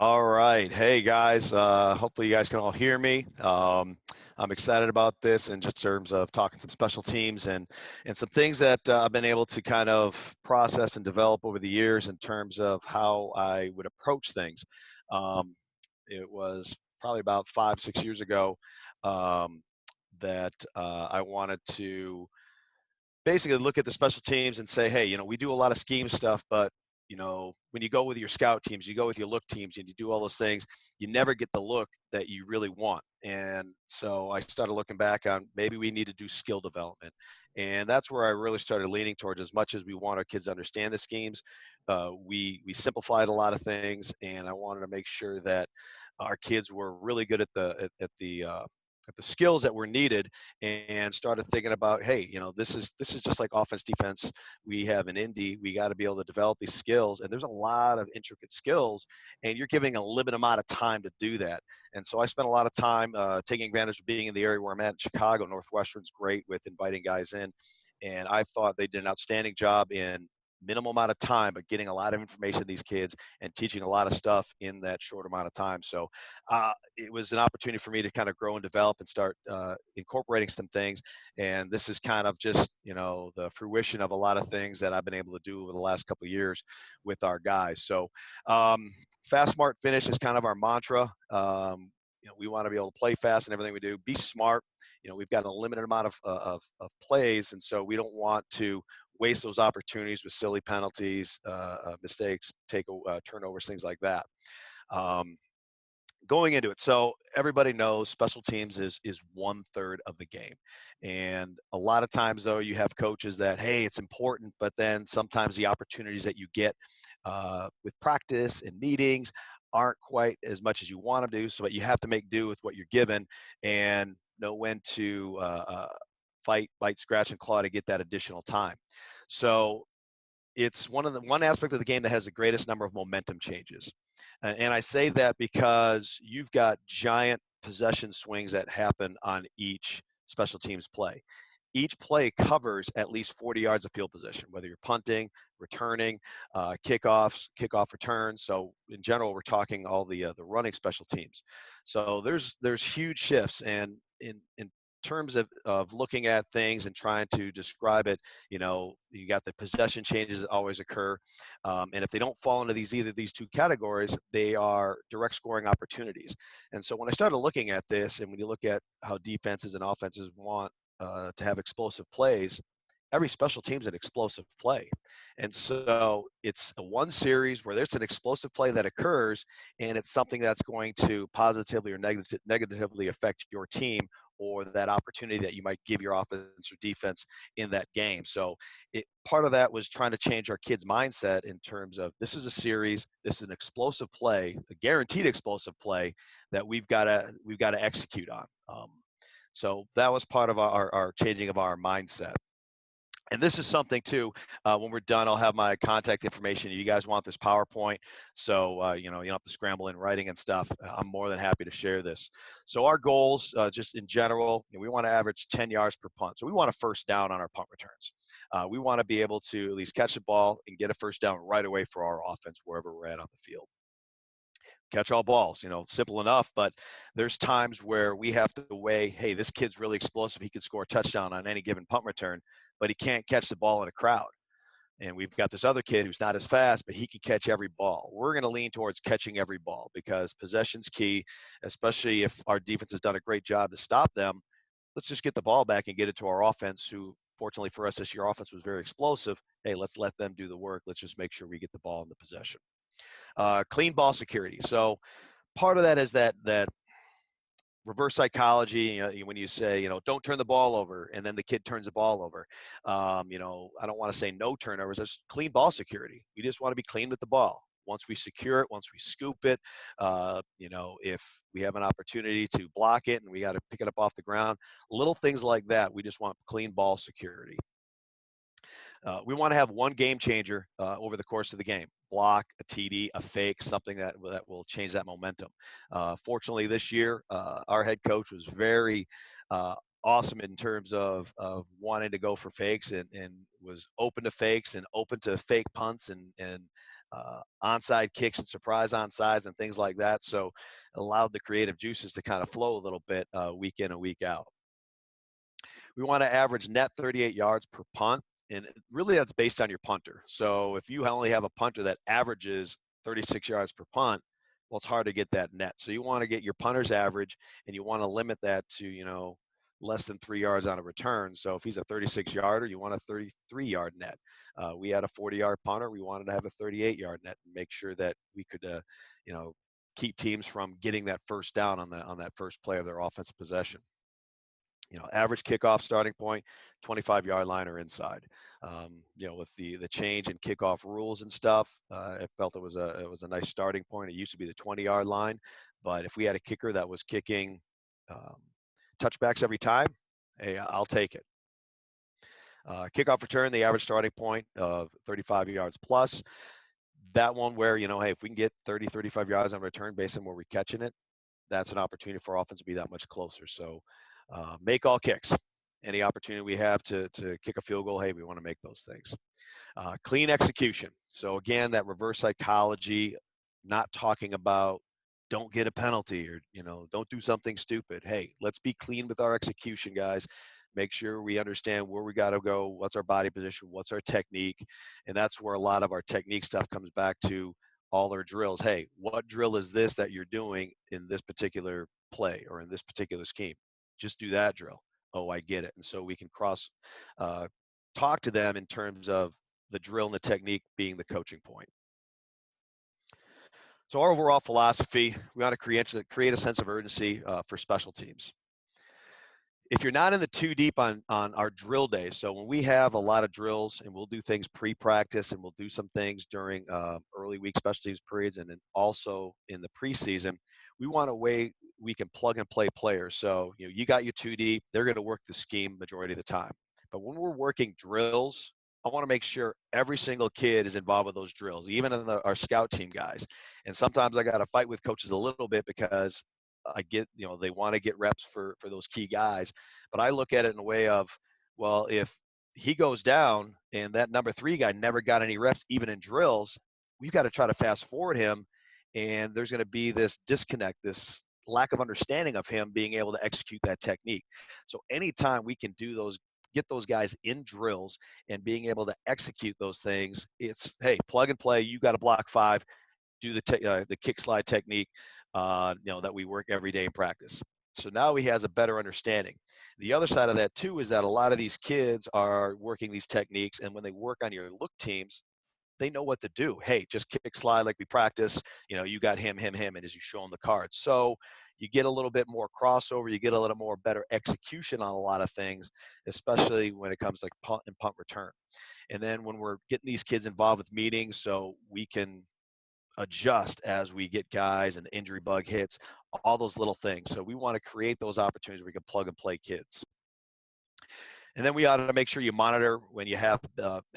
All right. Hey guys, hopefully you guys can all hear me. I'm excited about this in just terms of talking some special teams and some things that I've been able to kind of process and develop over the years in terms of how I would approach things. Um, it was probably about 5, 6 years ago um, that I wanted to basically look at the special teams and say, hey, we do a lot of scheme stuff, but when you go with your scout teams, you go with your look teams, and you do all those things, you never get the look that you really want. And so I started looking back on maybe we need to do skill development, and that's where I really started leaning towards. As much as we want our kids to understand the schemes, we simplified a lot of things, and I wanted to make sure that our kids were really good at the skills that were needed, and started thinking about, hey, this is just like offense, defense. We have an indie. We got to be able to develop these skills, and there's a lot of intricate skills, and you're giving a limited amount of time to do that. And so I spent a lot of time taking advantage of being in the area where I'm at in Chicago. Northwestern's great with inviting guys in, and I thought they did an outstanding job in minimal amount of time, but getting a lot of information to these kids and teaching a lot of stuff in that short amount of time. So it was an opportunity for me to kind of grow and develop and start incorporating some things. And this is kind of just, the fruition of a lot of things that I've been able to do over the last couple of years with our guys. So fast, smart, finish is kind of our mantra. We want to be able to play fast in everything we do, be smart. We've got a limited amount of plays, and so we don't want to waste those opportunities with silly penalties, mistakes, turnovers, things like that. Um, Going into it, so everybody knows special teams is 1/3 of the game, and a lot of times though you have coaches that, hey, it's important, but then sometimes the opportunities that you get with practice and meetings aren't quite as much as you want to do, so that you have to make do with what you're given and know when to fight, bite, scratch, and claw to get that additional time. So it's one aspect of the game that has the greatest number of momentum changes. And I say that because you've got giant possession swings that happen on each special teams play. Each play covers at least 40 yards of field position, whether you're punting, returning, kickoffs, kickoff returns. So in general, we're talking all the running special teams. So there's huge shifts, and in terms of looking at things and trying to describe it, you got the possession changes that always occur, and if they don't fall into either of these two categories, they are direct scoring opportunities. And so when I started looking at this, and when you look at how defenses and offenses want to have explosive plays, every special team's an explosive play. And so it's a one series where there's an explosive play that occurs, and it's something that's going to positively or negatively affect your team, or that opportunity that you might give your offense or defense in that game. So part of that was trying to change our kids' mindset in terms of, this is a series, this is an explosive play, a guaranteed explosive play that we've got to execute on. So that was part of our changing of our mindset. And this is something too, when we're done, I'll have my contact information. You guys want this PowerPoint, so you don't have to scramble in writing and stuff. I'm more than happy to share this. So our goals, just in general, we want to average 10 yards per punt. So we want a first down on our punt returns. We want to be able to at least catch the ball and get a first down right away for our offense wherever we're at on the field. Catch all balls, simple enough, but there's times where we have to weigh, hey, this kid's really explosive. He could score a touchdown on any given punt return, but he can't catch the ball in a crowd. And we've got this other kid who's not as fast, but he can catch every ball. We're going to lean towards catching every ball because possession's key, especially if our defense has done a great job to stop them. Let's just get the ball back and get it to our offense, who, fortunately for us this year, offense was very explosive. Hey, let's let them do the work. Let's just make sure we get the ball in the possession. Clean ball security. So part of that is that reverse psychology. When you say, don't turn the ball over, and then the kid turns the ball over. I don't want to say no turnovers. It's clean ball security. We just want to be clean with the ball. Once we secure it, once we scoop it, if we have an opportunity to block it and we got to pick it up off the ground, little things like that. We just want clean ball security. We want to have one game changer over the course of the game. Block, a TD, a fake, something that will change that momentum. Fortunately, this year, our head coach was very awesome in terms of wanting to go for fakes, and was open to fakes and open to fake punts and onside kicks and surprise onsides and things like that. So it allowed the creative juices to kind of flow a little bit week in and week out. We want to average net 38 yards per punt. And really that's based on your punter. So if you only have a punter that averages 36 yards per punt, well, it's hard to get that net. So you want to get your punter's average, and you want to limit that to, less than 3 yards on a return. So if he's a 36 yarder, you want a 33-yard net. We had a 40-yard punter. We wanted to have a 38-yard net and make sure that we could, keep teams from getting that first down on that first play of their offensive possession. Average kickoff starting point, 25-yard line or inside. With the change in kickoff rules and stuff, I felt it was a nice starting point. It used to be the 20-yard line, but if we had a kicker that was kicking touchbacks every time, hey, I'll take it. Kickoff return, the average starting point of 35 yards plus. That one where, hey, if we can get 30, 35 yards on return based on where we're catching it, that's an opportunity for offense to be that much closer. So make all kicks. Any opportunity we have to kick a field goal, hey, we want to make those things. Clean execution. So again, that reverse psychology, not talking about don't get a penalty or, don't do something stupid. Hey, let's be clean with our execution, guys. Make sure we understand where we got to go, what's our body position, what's our technique. And that's where a lot of our technique stuff comes back to all our drills. Hey, what drill is this that you're doing in this particular play or in this particular scheme? Just do that drill. Oh, I get it. And so we can talk to them in terms of the drill and the technique being the coaching point. So our overall philosophy, we want to create a sense of urgency for special teams. If you're not in the too deep on our drill days, so when we have a lot of drills and we'll do things pre-practice and we'll do some things during early week special teams periods and then also in the preseason, we want a way we can plug and play players. So, you got your 2D, they're going to work the scheme majority of the time. But when we're working drills, I want to make sure every single kid is involved with those drills, even in our scout team guys. And sometimes I got to fight with coaches a little bit because I get, they want to get reps for those key guys. But I look at it in a way of, well, if he goes down and that number 3 guy never got any reps, even in drills, we've got to try to fast forward him. And there's going to be this disconnect, this lack of understanding of him being able to execute that technique. So anytime we can do those, get those guys in drills and being able to execute those things, it's, hey, plug and play. You got to block 5, do the kick slide technique, that we work every day in practice. So now he has a better understanding. The other side of that too is that a lot of these kids are working these techniques, and when they work on your look teams, they know what to do. Hey, just kick slide like we practice. You got him, and as you show them the cards. So you get a little bit more crossover. You get a little more better execution on a lot of things, especially when it comes like punt and punt return. And then when we're getting these kids involved with meetings, so we can adjust as we get guys and injury bug hits, all those little things. So we want to create those opportunities where we can plug and play kids. And then we ought to make sure you monitor when you have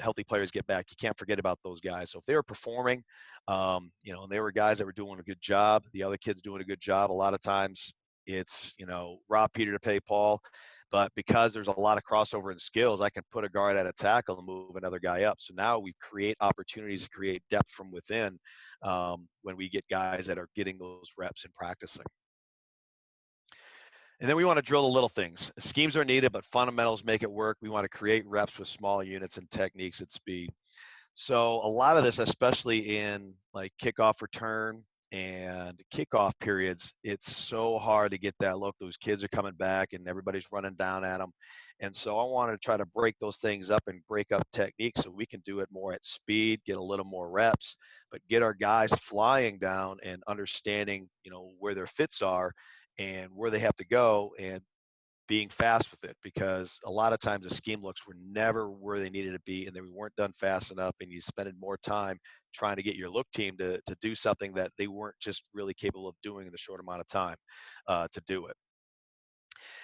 healthy players get back. You can't forget about those guys. So if they were performing, and they were guys that were doing a good job, the other kids doing a good job, a lot of times it's, rob Peter to pay Paul. But because there's a lot of crossover in skills, I can put a guard at a tackle and move another guy up. So now we create opportunities to create depth from within when we get guys that are getting those reps and practicing. And then we want to drill the little things. Schemes are needed, but fundamentals make it work. We want to create reps with small units and techniques at speed. So a lot of this, especially in like kickoff return and kickoff periods, it's so hard to get that look. Those kids are coming back and everybody's running down at them. And so I want to try to break those things up and break up techniques so we can do it more at speed, get a little more reps, but get our guys flying down and understanding, where their fits are and where they have to go and being fast with it, because a lot of times the scheme looks were never where they needed to be and they weren't done fast enough, and you spending more time trying to get your look team to do something that they weren't just really capable of doing in the short amount of time to do it.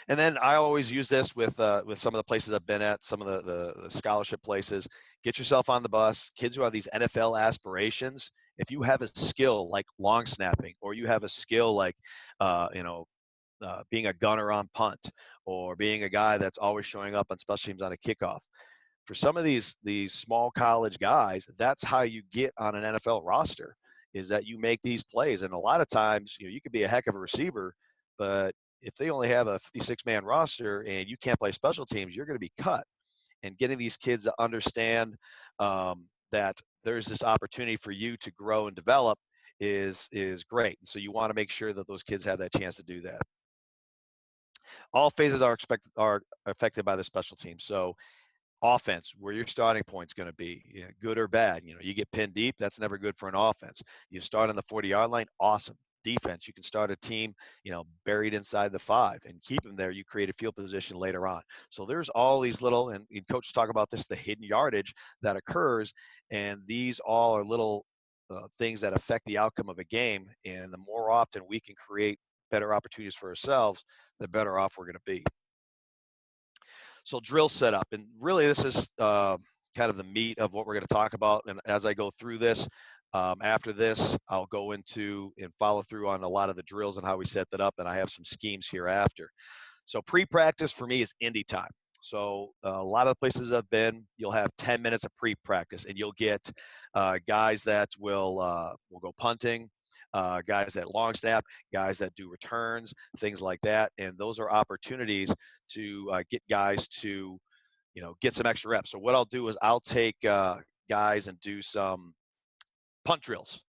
And then I always use this with some of the places I've been at, some of the scholarship places. Get yourself on the bus. Kids who have these NFL aspirations, if you have a skill like long snapping, or you have a skill like, being a gunner on punt, or being a guy that's always showing up on special teams on a kickoff, for some of these small college guys, that's how you get on an NFL roster, is that you make these plays. And a lot of times, you could be a heck of a receiver, but if they only have a 56-man roster and you can't play special teams, you're going to be cut. And getting these kids to understand that there's this opportunity for you to grow and develop is great. And so you want to make sure that those kids have that chance to do that. All phases are affected by the special team. So offense, where your starting point's going to be, good or bad. You get pinned deep, that's never good for an offense. You start on the 40-yard line, awesome. Defense, you can start a team, buried inside the 5 and keep them there. You create a field position later on. So there's all these little, and coaches talk about this, the hidden yardage that occurs, and these all are little things that affect the outcome of a game. And the more often we can create better opportunities for ourselves, the better off we're going to be. So drill setup, and really this is kind of the meat of what we're going to talk about. And as I go through this, after this, I'll go into and follow through on a lot of the drills and how we set that up, and I have some schemes here after. So pre-practice for me is indie time. So a lot of the places I've been, you'll have 10 minutes of pre-practice, and you'll get guys that will go punting, guys that long snap, guys that do returns, things like that. And those are opportunities to get guys to, get some extra reps. So what I'll do is I'll take guys and do some punt drills.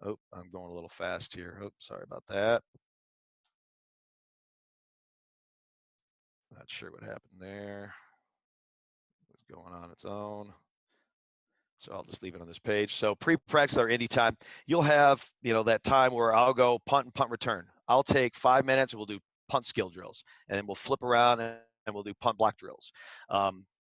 Oh, I'm going a little fast here. Oh, sorry about that. Not sure what happened there. What's going on its own. So I'll just leave it on this page. So pre-practice or anytime, you'll have, that time where I'll go punt and punt return. I'll take 5 minutes and we'll do punt skill drills, and then we'll flip around and we'll do punt block drills.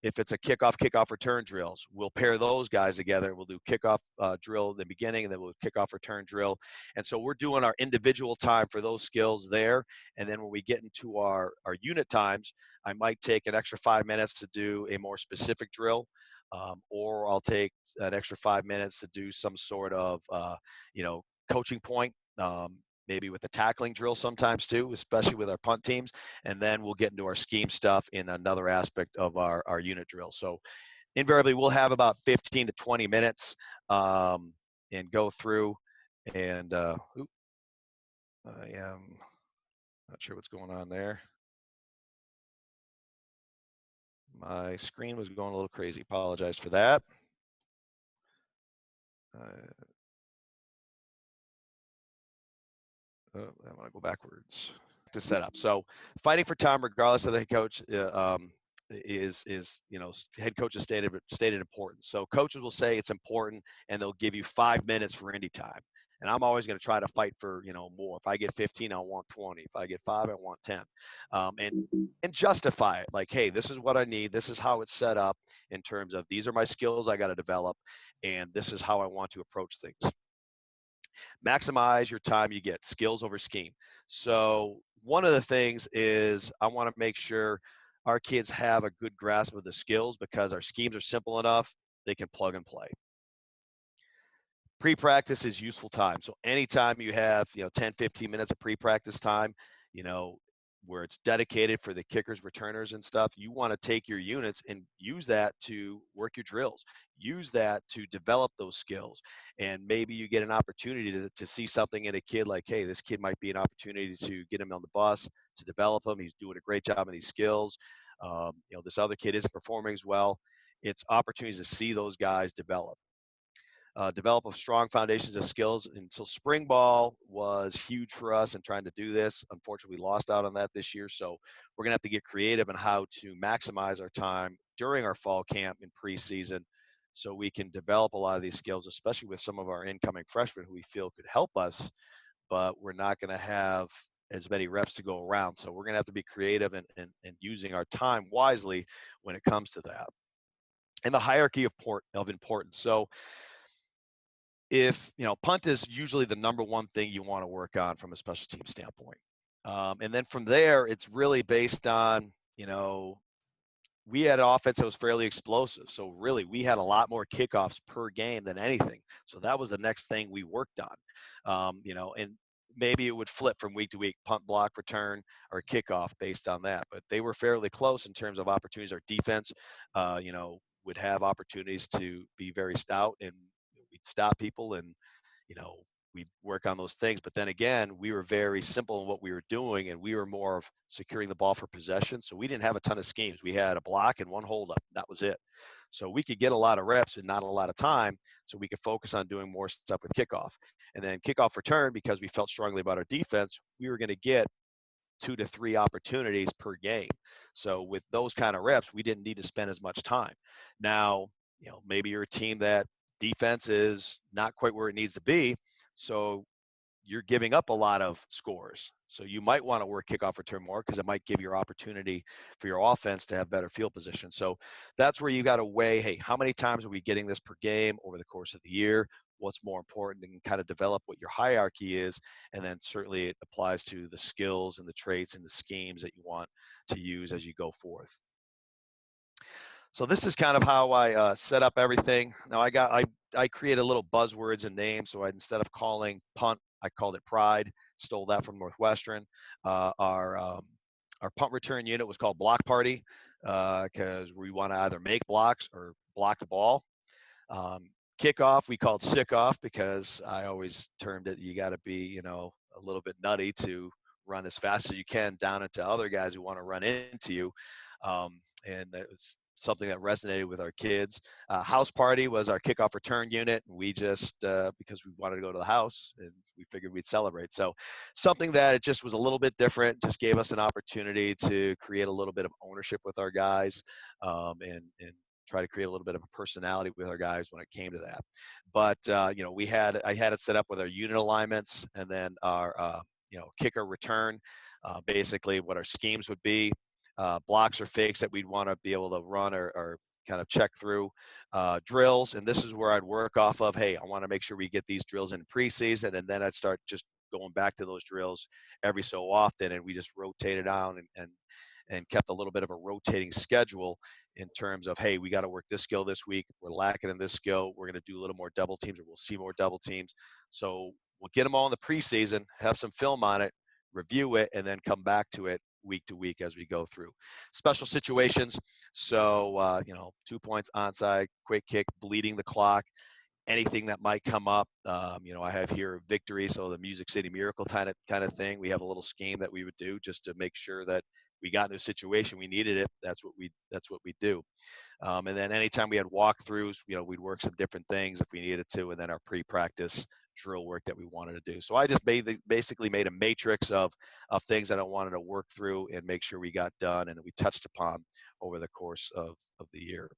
If it's a kickoff return drills, we'll pair those guys together. We'll do kickoff drill in the beginning, and then we'll kickoff return drill. And so we're doing our individual time for those skills there. And then when we get into our unit times, I might take an extra 5 minutes to do a more specific drill. Or I'll take an extra 5 minutes to do some sort of, coaching point, maybe with the tackling drill sometimes too, especially with our punt teams. And then we'll get into our scheme stuff in another aspect of our unit drill. So invariably we'll have about 15 to 20 minutes and go through. And I am not sure what's going on there. My screen was going a little crazy. Apologize for that. I want to go backwards to set up. So fighting for time, regardless of the head coach, is head coach's stated importance. So coaches will say it's important, and they'll give you 5 minutes for indie time. And I'm always going to try to fight for more. If I get 15, I want 20. If I get 5, I want 10. And justify it, like, hey, this is what I need. This is how it's set up in terms of these are my skills I got to develop, and this is how I want to approach things. Maximize your time you get, skills over scheme. So one of the things is I want to make sure our kids have a good grasp of the skills, because our schemes are simple enough, they can plug and play. Pre-practice is useful time. So anytime you have, 10, 15 minutes of pre-practice time, where it's dedicated for the kickers, returners, and stuff, you want to take your units and use that to work your drills. Use that to develop those skills. And maybe you get an opportunity to see something in a kid like, hey, this kid might be an opportunity to get him on the bus, to develop him. He's doing a great job in these skills. This other kid isn't performing as well. It's opportunities to see those guys develop. Develop a strong foundations of skills. And so spring ball was huge for us in trying to do this. Unfortunately, we lost out on that this year. So we're going to have to get creative in how to maximize our time during our fall camp and preseason, so we can develop a lot of these skills, especially with some of our incoming freshmen who we feel could help us, but we're not going to have as many reps to go around. So we're going to have to be creative and using our time wisely when it comes to that. And the hierarchy of importance. So if, punt is usually the number one thing you want to work on from a special team standpoint. And then from there, it's really based on, we had an offense that was fairly explosive. So really, we had a lot more kickoffs per game than anything. So that was the next thing we worked on, and maybe it would flip from week to week, punt, block, return, or kickoff based on that. But they were fairly close in terms of opportunities. Our defense, would have opportunities to be very stout, and we'd stop people, and you know, we'd work on those things. But then again, we were very simple in what we were doing, and we were more of securing the ball for possession. So we didn't have a ton of schemes. We had a block and one holdup. That was it. So we could get a lot of reps and not a lot of time, so we could focus on doing more stuff with kickoff. And then kickoff return, because we felt strongly about our defense, we were going to get 2 to 3 opportunities per game. So with those kind of reps, we didn't need to spend as much time. Now, maybe you're a team that defense is not quite where it needs to be. So you're giving up a lot of scores. So you might want to work kickoff return more, because it might give your opportunity for your offense to have better field position. So that's where you got to weigh, hey, how many times are we getting this per game over the course of the year? What's more important, and kind of develop what your hierarchy is. And then certainly it applies to the skills and the traits and the schemes that you want to use as you go forth. So this is kind of how I set up everything. Now I created little buzzwords and names. So instead of calling punt, I called it pride. Stole that from Northwestern. Our punt return unit was called block party, because we want to either make blocks or block the ball. Kickoff we called sick off, because I always termed it, you got to be a little bit nutty to run as fast as you can down into other guys who want to run into you. And it was something that resonated with our kids. House party was our kickoff return unit. And we just, because we wanted to go to the house, and we figured we'd celebrate. So something that it just was a little bit different, just gave us an opportunity to create a little bit of ownership with our guys, and try to create a little bit of a personality with our guys when it came to that. But, I had it set up with our unit alignments, and then our, kicker return, basically what our schemes would be. Blocks or fakes that we'd want to be able to run, or kind of check through. Drills, and this is where I'd work off of, hey, I want to make sure we get these drills in preseason, and then I'd start just going back to those drills every so often, and we just rotated on, and kept a little bit of a rotating schedule in terms of, hey, we got to work this skill this week. We're lacking in this skill. We're going to do a little more double teams, or we'll see more double teams. So we'll get them all in the preseason, have some film on it, review it, and then come back to it week to week as we go through. Special situations. So, 2 points, onside, quick kick, bleeding the clock, anything that might come up. I have here victory, so the Music City Miracle kind of thing. We have a little scheme that we would do just to make sure that we got into a situation, we needed it. That's what we do. And then anytime we had walkthroughs, we'd work some different things if we needed to, and then our pre-practice drill work that we wanted to do. So I just basically made a matrix of things that I wanted to work through and make sure we got done, and we touched upon over the course of the year.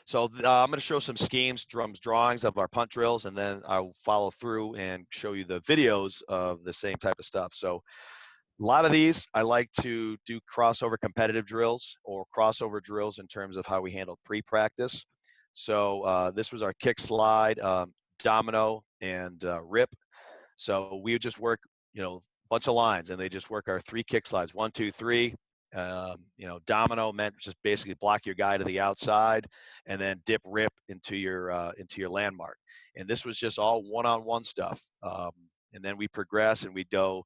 So I'm going to show some schemes, drawings of our punt drills, and then I'll follow through and show you the videos of the same type of stuff. So a lot of these, I like to do crossover competitive drills, or crossover drills in terms of how we handle pre-practice. So this was our kick slide, domino, and rip. So we would just work, a bunch of lines, and they just work our 3 kick slides, 1, 2, 3. Domino meant just basically block your guy to the outside, and then dip rip into your landmark. And this was just all one-on-one stuff. And then we progress, and we'd go,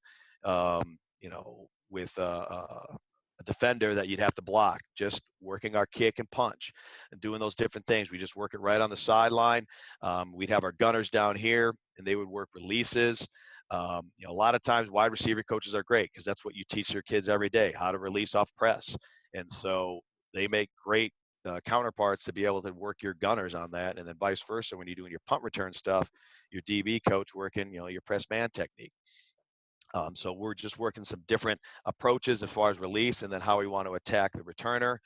with a defender that you'd have to block, just working our kick and punch and doing those different things. We just work it right on the sideline. We'd have our gunners down here, and they would work releases. A lot of times wide receiver coaches are great, because that's what you teach your kids every day, how to release off press. And so they make great counterparts to be able to work your gunners on that. And then vice versa, when you're doing your punt return stuff, your DB coach working, your press man technique. So we're just working some different approaches as far as release, and then how we want to attack the returner.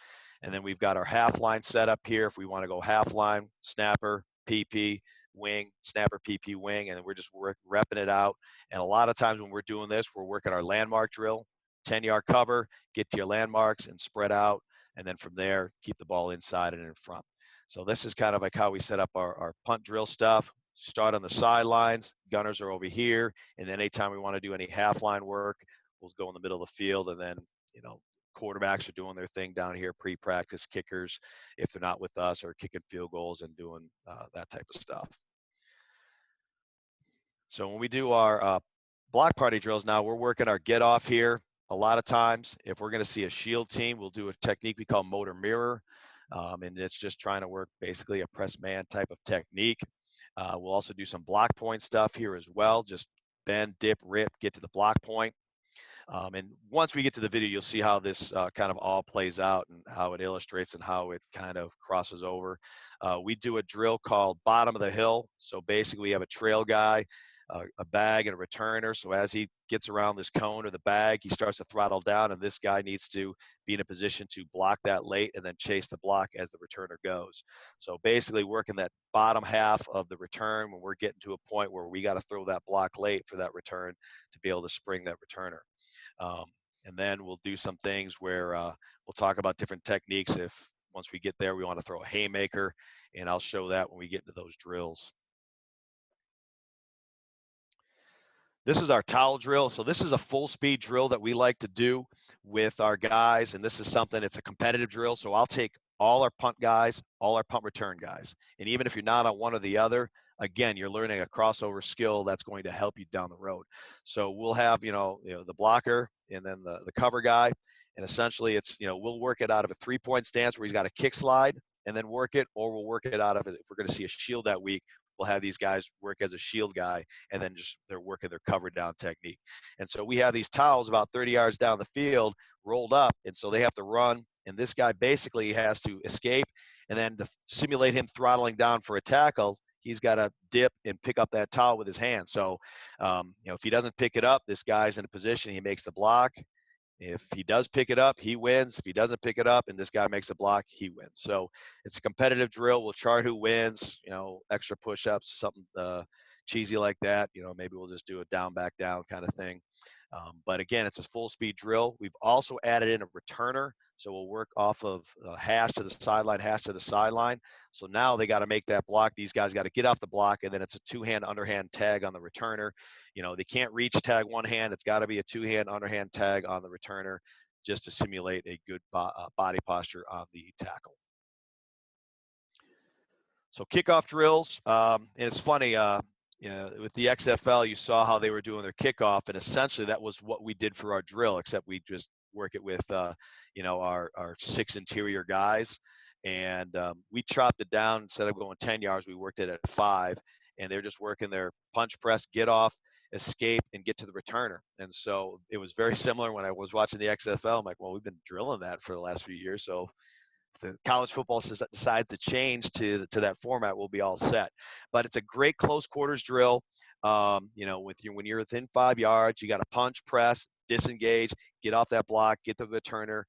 And then we've got our half line set up here. If we want to go half line, snapper, PP, wing, snapper, PP, wing, and we're just repping it out. And a lot of times when we're doing this, we're working our landmark drill, 10-yard cover, get to your landmarks and spread out. And then from there, keep the ball inside and in front. So this is kind of like how we set up our punt drill stuff. Start on the sidelines, gunners are over here, and then anytime we want to do any half line work, we'll go in the middle of the field, and then quarterbacks are doing their thing down here, pre-practice, kickers if they're not with us, are kicking field goals and doing that type of stuff. So when we do our block party drills now, we're working our get off here. A lot of times, if we're going to see a shield team, we'll do a technique we call motor mirror. And it's just trying to work basically a press man type of technique. We'll also do some block point stuff here as well. Just bend, dip, rip, get to the block point. And once we get to the video, you'll see how this kind of all plays out and how it illustrates and how it kind of crosses over. We do a drill called bottom of the hill. So basically we have a trail guy, a bag and a returner. So as he gets around this cone or the bag, he starts to throttle down, and this guy needs to be in a position to block that late and then chase the block as the returner goes. So basically working that bottom half of the return when we're getting to a point where we got to throw that block late for that return to be able to spring that returner. Um, and then we'll do some things where we'll talk about different techniques. If once we get there, we want to throw a haymaker, and I'll show that when we get into those drills. This is our towel drill. So this is a full speed drill that we like to do with our guys. And this is something, it's a competitive drill. So I'll take all our punt guys, all our punt return guys. And even if you're not on one or the other, again, you're learning a crossover skill that's going to help you down the road. So we'll have, the blocker and then the cover guy. And essentially it's, we'll work it out of a 3-point stance where he's got a kick slide and then work it, or we'll work it out of it. If we're going to see a shield that week, we'll have these guys work as a shield guy, and then just they're working their cover down technique. And so we have these towels about 30 yards down the field rolled up, and so they have to run, and this guy basically has to escape, and then to simulate him throttling down for a tackle, he's got to dip and pick up that towel with his hand. So, if he doesn't pick it up, this guy's in a position, he makes the block. If he does pick it up, he wins. If he doesn't pick it up and this guy makes a block, he wins. So it's a competitive drill. We'll chart who wins, extra push-ups, something cheesy like that. Maybe we'll just do a down, back down kind of thing. But again, it's a full speed drill. We've also added in a returner. So we'll work off of hash to the sideline, hash to the sideline. So now they got to make that block. These guys got to get off the block, and then it's a two-hand underhand tag on the returner. They can't reach tag one hand. It's got to be a two-hand underhand tag on the returner just to simulate a good body posture on the tackle. So kickoff drills, and it's funny, with the XFL, you saw how they were doing their kickoff, and essentially that was what we did for our drill, except we just work it with, our 6 interior guys. And we chopped it down. Instead of going 10 yards, we worked it at 5, and they're just working their punch, press, get off, escape, and get to the returner. And so it was very similar when I was watching the XFL. I'm like, well, we've been drilling that for the last few years. So the college football decides to change to that format, we'll be all set. But it's a great close quarters drill. When you're within 5 yards, you got to punch, press, disengage, get off that block, get to the returner,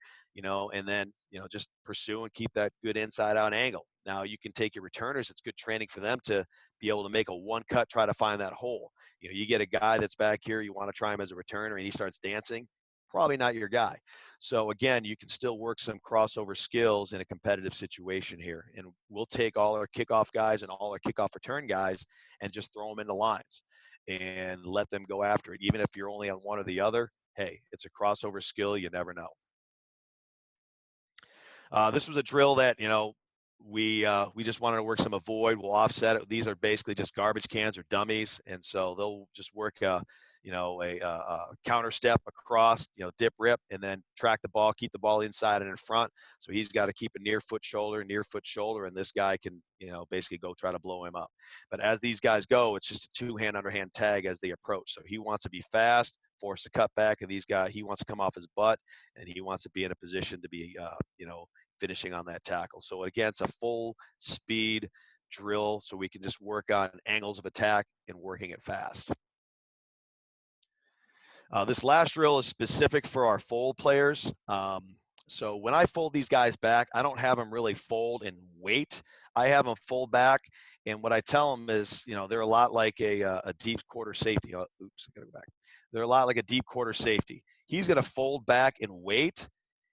and then just pursue and keep that good inside out angle. Now you can take your returners. It's good training for them to be able to make a one cut, try to find that hole. You get a guy that's back here, you want to try him as a returner, and he starts dancing. Probably not your guy. So again, you can still work some crossover skills in a competitive situation here. And we'll take all our kickoff guys and all our kickoff return guys and just throw them in the lines and let them go after it. Even if you're only on one or the other, hey, it's a crossover skill. You never know. This was a drill that, we just wanted to work some avoid. We'll offset it. These are basically just garbage cans or dummies. And so they'll just work a counter step across, dip, rip, and then track the ball, keep the ball inside and in front. So he's got to keep a near foot shoulder, and this guy can, basically go try to blow him up. But as these guys go, it's just a two-hand underhand tag as they approach. So he wants to be fast, force to cut back, and he wants to come off his butt, and he wants to be in a position to be, finishing on that tackle. So again, it's a full speed drill, so we can just work on angles of attack and working it fast. This last drill is specific for our fold players. So when I fold these guys back, I don't have them really fold and wait. I have them fold back, and what I tell them is, they're a lot like a deep quarter safety. Oh, oops, I gotta go back. They're a lot like a deep quarter safety. He's gonna fold back and wait,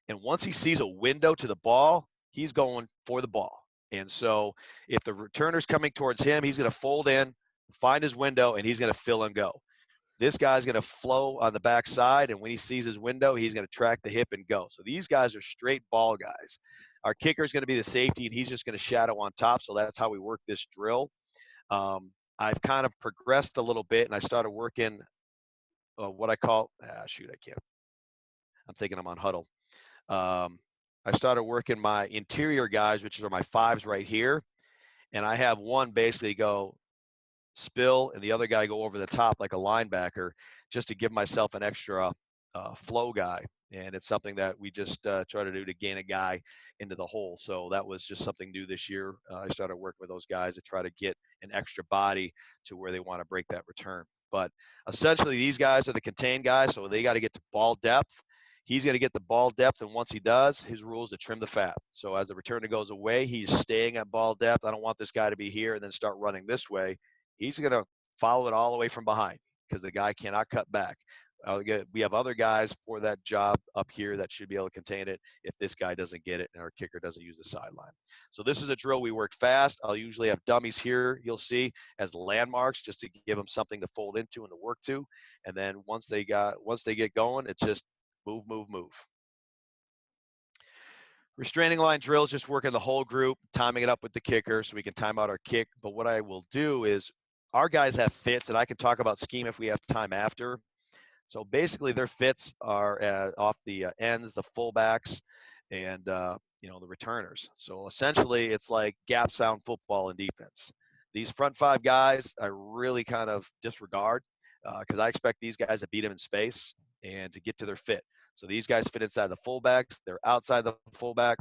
and once he sees a window to the ball, he's going for the ball. And so if the returner's coming towards him, he's gonna fold in, find his window, and he's gonna fill and go. This guy's going to flow on the backside, and when he sees his window, he's going to track the hip and go. So these guys are straight ball guys. Our kicker is going to be the safety, and he's just going to shadow on top. So that's how we work this drill. I've kind of progressed a little bit, and I started working what I call – I can't. I'm thinking I'm on huddle. I started working my interior guys, which are my fives right here. And I have one basically go spill and the other guy go over the top like a linebacker just to give myself an extra flow guy. And it's something that we just try to do to gain a guy into the hole. So that was just something new this year. I started working with those guys to try to get an extra body to where they want to break that return. But essentially, these guys are the contained guys, so they got to get to ball depth. He's going to get the ball depth, and once he does, his rule is to trim the fat. So as the returner goes away, he's staying at ball depth. I don't want this guy to be here and then start running this way. He's going to follow it all the way from behind because the guy cannot cut back. We have other guys for that job up here that should be able to contain it if this guy doesn't get it and our kicker doesn't use the sideline. So this is a drill we work fast. I'll usually have dummies here, you'll see, as landmarks just to give them something to fold into and to work to. And then once they get going, it's just move, move, move. Restraining line drills, just working the whole group, timing it up with the kicker so we can time out our kick. But what I will do is our guys have fits, and I can talk about scheme if we have time after. So basically, their fits are off the ends, the fullbacks, and the returners. So essentially, it's like gap sound football and defense. These front five guys, I really kind of disregard because I expect these guys to beat them in space and to get to their fit. So these guys fit inside the fullbacks. They're outside the fullback.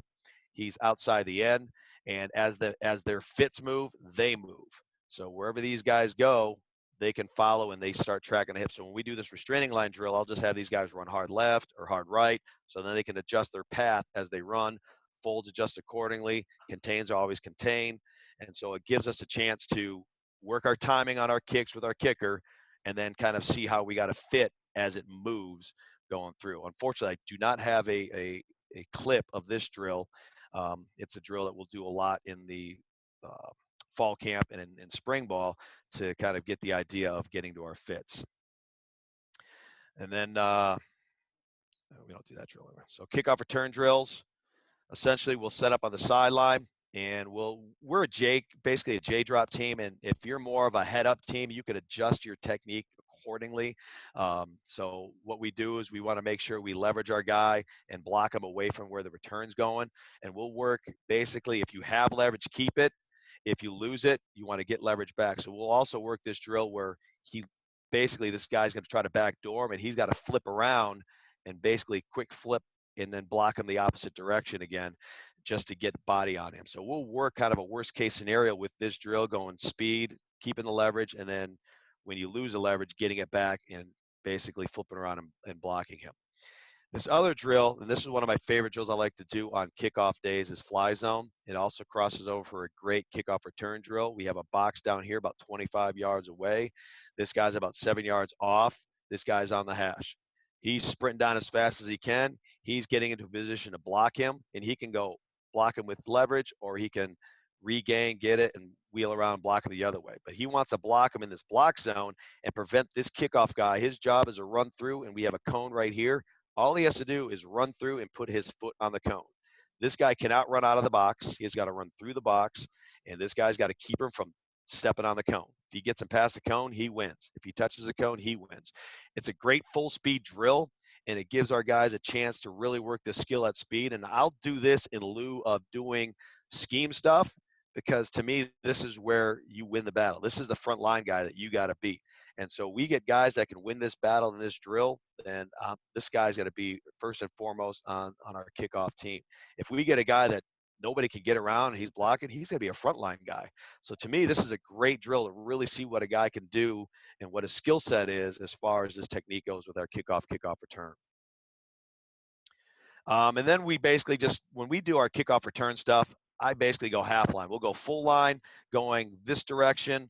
He's outside the end, and as their fits move, they move. So wherever these guys go, they can follow and they start tracking the hips. So when we do this restraining line drill, I'll just have these guys run hard left or hard right. So then they can adjust their path as they run, folds adjust accordingly, contains are always contained. And so it gives us a chance to work our timing on our kicks with our kicker and then kind of see how we got to fit as it moves going through. Unfortunately, I do not have a clip of this drill. It's a drill that we'll do a lot in the fall camp and in spring ball to kind of get the idea of getting to our fits. And then we don't do that drill anymore. So kickoff return drills. Essentially, we'll set up on the sideline, and we're basically a J drop team. And if you're more of a head up team, you could adjust your technique accordingly. So what we do is we want to make sure we leverage our guy and block him away from where the return's going. And we'll work basically, if you have leverage, keep it. If you lose it, you want to get leverage back. So we'll also work this drill where this guy's going to try to backdoor him, and he's got to flip around and basically quick flip and then block him the opposite direction again just to get body on him. So we'll work kind of a worst case scenario with this drill, going speed, keeping the leverage, and then when you lose the leverage, getting it back and basically flipping around and blocking him. This other drill, and this is one of my favorite drills I like to do on kickoff days, is fly zone. It also crosses over for a great kickoff return drill. We have a box down here about 25 yards away. This guy's about 7 yards off. This guy's on the hash. He's sprinting down as fast as he can. He's getting into a position to block him, and he can go block him with leverage, or he can regain, get it, and wheel around and block him the other way. But he wants to block him in this block zone and prevent this kickoff guy. His job is to run through, and we have a cone right here. All he has to do is run through and put his foot on the cone. This guy cannot run out of the box. He's got to run through the box, and this guy's got to keep him from stepping on the cone. If he gets him past the cone, he wins. If he touches the cone, he wins. It's a great full speed drill, and it gives our guys a chance to really work the skill at speed. And I'll do this in lieu of doing scheme stuff because to me, this is where you win the battle. This is the front line guy that you got to beat. And so we get guys that can win this battle in this drill, then this guy's got to be first and foremost on our kickoff team. If we get a guy that nobody can get around and he's blocking, he's going to be a frontline guy. So to me, this is a great drill to really see what a guy can do and what his skill set is as far as this technique goes with our kickoff return. And then we basically just, when we do our kickoff return stuff, I basically go half line. We'll go full line going this direction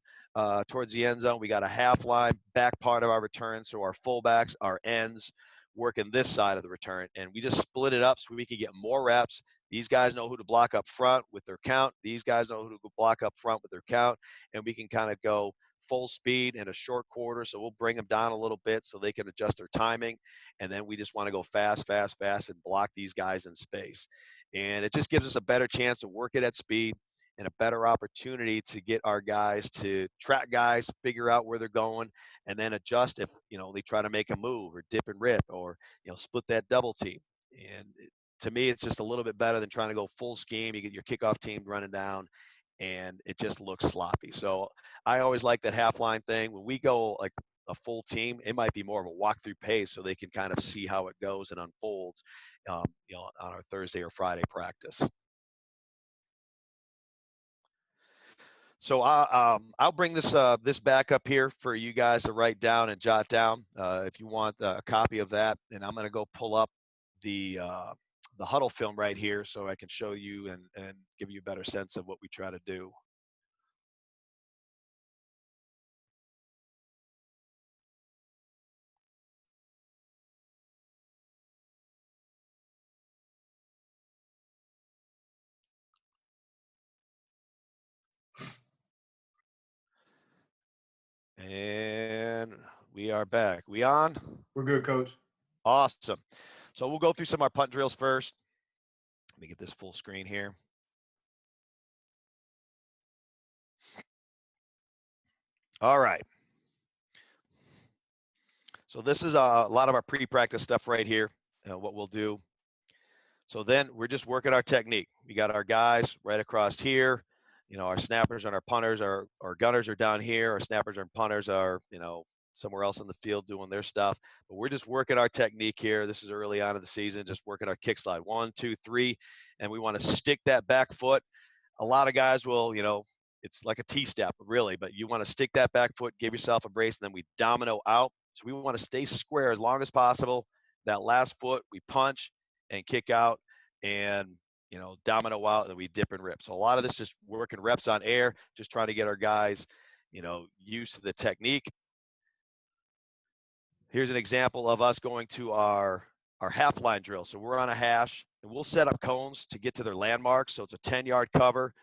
towards the end zone. We got a half line back part of our return. So our fullbacks, our ends, working this side of the return. And we just split it up so we can get more reps. These guys know who to block up front with their count. These guys know who to block up front with their count. And we can kind of go full speed in a short quarter. So we'll bring them down a little bit so they can adjust their timing. And then we just want to go fast, fast, fast and block these guys in space. And it just gives us a better chance to work it at speed and a better opportunity to get our guys to track guys, figure out where they're going, and then adjust if, they try to make a move or dip and rip or, split that double team. And to me, it's just a little bit better than trying to go full scheme. You get your kickoff team running down, and it just looks sloppy. So I always like that half line thing. When we go like a full team, it might be more of a walkthrough pace so they can kind of see how it goes and unfolds, on our Thursday or Friday practice. So I'll bring this back up here for you guys to write down and jot down if you want a copy of that. And I'm going to go pull up the huddle film right here so I can show you and give you a better sense of what we try to do. And we are back. We on? We're good, Coach. Awesome. So we'll go through some of our punt drills first. Let me get this full screen here. All right. So this is a lot of our pre-practice stuff right here, what we'll do. So then we're just working our technique. We got our guys right across here. Our snappers and our punters, our gunners are down here. Our snappers and punters are, somewhere else in the field doing their stuff. But we're just working our technique here. This is early on in the season, just working our kick slide. 1, 2, 3. And we want to stick that back foot. A lot of guys will, it's like a T-step, really. But you want to stick that back foot, give yourself a brace, and then we domino out. So we want to stay square as long as possible. That last foot, we punch and kick out and domino out, and then we dip and rip. So a lot of this is working reps on air, just trying to get our guys used to the technique. Here's an example of us going to our half line drill. So we're on a hash, and we'll set up cones to get to their landmarks. So it's a 10-yard cover.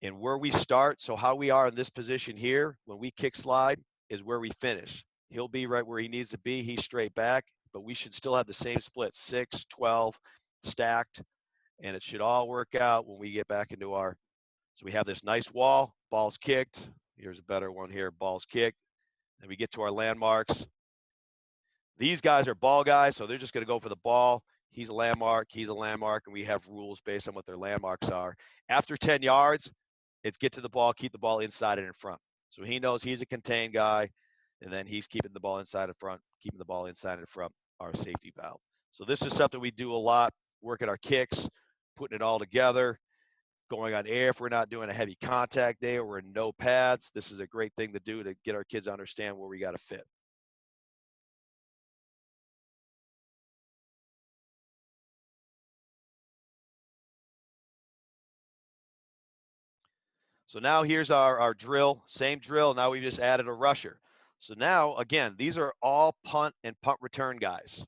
And where we start, so how we are in this position here, when we kick slide, is where we finish. He'll be right where he needs to be. He's straight back, but we should still have the same split, 6, 12, stacked, and it should all work out when we get back into our, so we have this nice wall, ball's kicked. Here's a better one here, ball's kicked. And we get to our landmarks. These guys are ball guys, so they're just going to go for the ball. He's a landmark, and we have rules based on what their landmarks are. After 10 yards, it's get to the ball, keep the ball inside and in front. So he knows he's a contained guy, and then he's keeping the ball inside and front, keeping the ball inside and front, our safety valve. So this is something we do a lot, working our kicks, putting it all together, going on air if we're not doing a heavy contact day or we're in no pads. This is a great thing to do to get our kids to understand where we got to fit. So now here's our drill, same drill. Now we've just added a rusher. So now, again, these are all punt and punt return guys.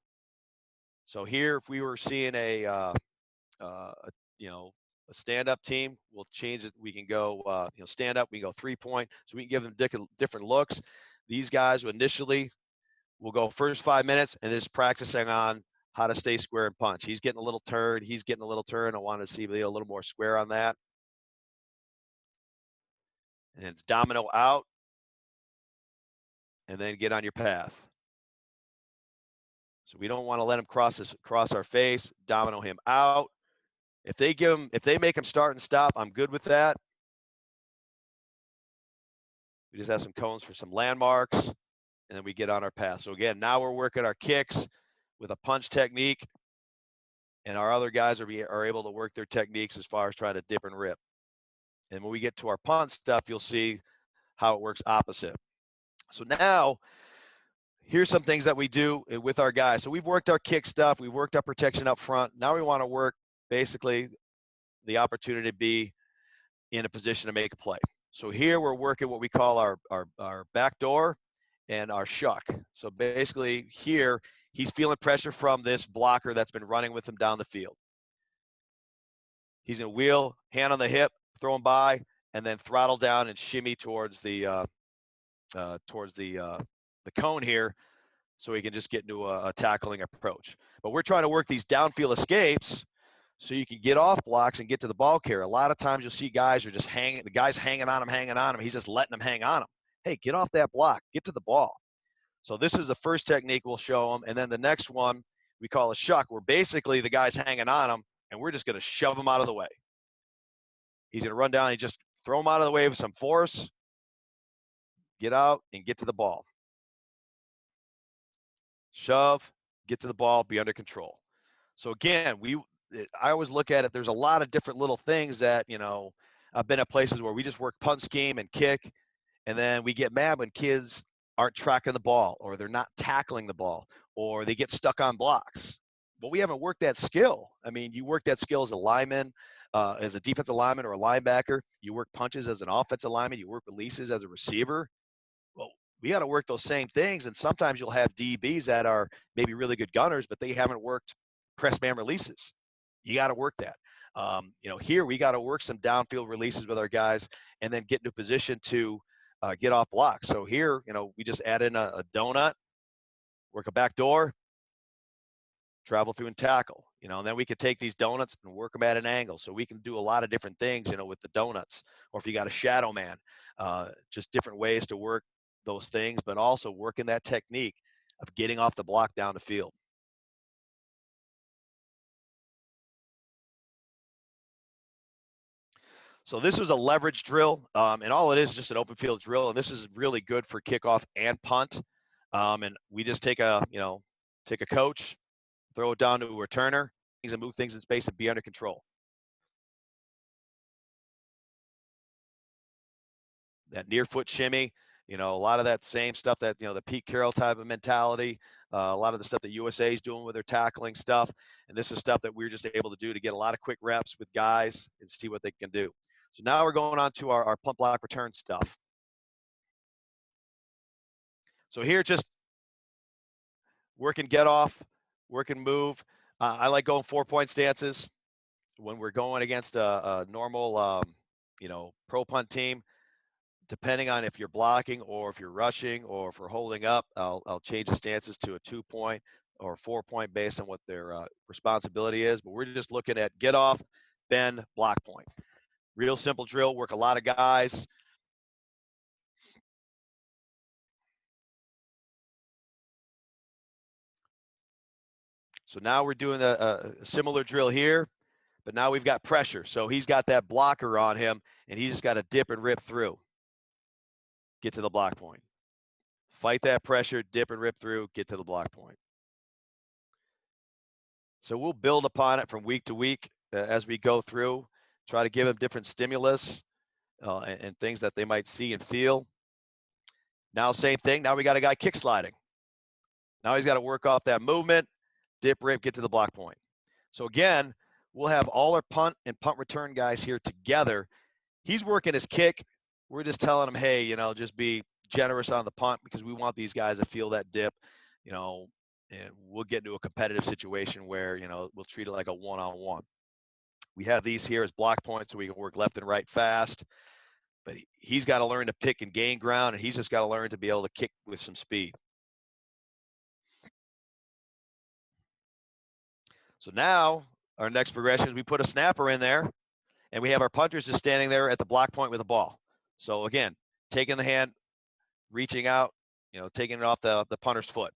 So here, if we were seeing a stand-up team, we'll change it. We can go, stand up. We can go 3-point, so we can give them different looks. These guys initially will go first 5 minutes and just practicing on how to stay square and punch. He's getting a little turn. He's getting a little turn. I want to see a little more square on that. And it's domino out, and then get on your path. So we don't want to let him cross our face, domino him out. If they make him start and stop, I'm good with that. We just have some cones for some landmarks, and then we get on our path. So again, now we're working our kicks with a punch technique, and our other guys are able to work their techniques as far as trying to dip and rip. And when we get to our punt stuff, you'll see how it works opposite. So now, here's some things that we do with our guys. So we've worked our kick stuff. We've worked our protection up front. Now we want to work basically the opportunity to be in a position to make a play. So here we're working what we call our back door and our shuck. So basically here, he's feeling pressure from this blocker that's been running with him down the field. He's going to wheel, hand on the hip, throw him by, and then throttle down and shimmy towards the cone here, so he can just get into a tackling approach. But we're trying to work these downfield escapes so you can get off blocks and get to the ball carrier. A lot of times you'll see guys are just hanging, the guy's hanging on him. He's just letting them hang on him. Hey, get off that block, get to the ball. So this is the first technique we'll show them. And then the next one, we call a shuck, where basically the guy's hanging on him, and we're just going to shove him out of the way. He's going to run down and just throw him out of the way with some force, get out, and get to the ball. Shove, get to the ball, be under control. So again, I always look at it, there's a lot of different little things that, I've been at places where we just work punt scheme and kick, and then we get mad when kids aren't tracking the ball, or they're not tackling the ball, or they get stuck on blocks. But we haven't worked that skill. I mean, you work that skill as a lineman, as a defensive lineman or a linebacker. You work punches as an offensive lineman. You work releases as a receiver. Well, we got to work those same things. And sometimes you'll have DBs that are maybe really good gunners, but they haven't worked press man releases. You got to work that. Here we got to work some downfield releases with our guys, and then get into position to get off blocks. So here, we just add in a donut, work a back door, travel through and tackle, and then we could take these donuts and work them at an angle. So we can do a lot of different things, with the donuts, or if you got a shadow man, just different ways to work those things, but also working that technique of getting off the block down the field. So this is a leverage drill, and all it is just an open field drill, and this is really good for kickoff and punt. And we just take a coach, throw it down to a returner, and move things in space and be under control. That near foot shimmy, a lot of that same stuff that, the Pete Carroll type of mentality, a lot of the stuff that USA is doing with their tackling stuff. And this is stuff that we're just able to do to get a lot of quick reps with guys and see what they can do. So now we're going on to our punt block return stuff. So here, just work and get off, work and move. I like going 4-point stances when we're going against a normal, pro punt team. Depending on if you're blocking or if you're rushing or if we're holding up, I'll change the stances to a 2-point or 4-point based on what their responsibility is. But we're just looking at get off, bend, block point. Real simple drill, work a lot of guys. So now we're doing a similar drill here, but now we've got pressure. So he's got that blocker on him, and he's just got to dip and rip through. Get to the block point. Fight that pressure, dip and rip through, get to the block point. So we'll build upon it from week to week as we go through, try to give them different stimulus and things that they might see and feel. Now, same thing. Now we got a guy kick sliding. Now he's got to work off that movement, dip, rip, get to the block point. So again, we'll have all our punt and punt return guys here together. He's working his kick. We're just telling him, hey, just be generous on the punt, because we want these guys to feel that dip, and we'll get into a competitive situation where, we'll treat it like a one-on-one. We have these here as block points so we can work left and right fast, but he's got to learn to pick and gain ground, and he's just got to learn to be able to kick with some speed. So now our next progression is we put a snapper in there, and we have our punters just standing there at the block point with the ball. So again, taking the hand, reaching out, taking it off the punter's foot.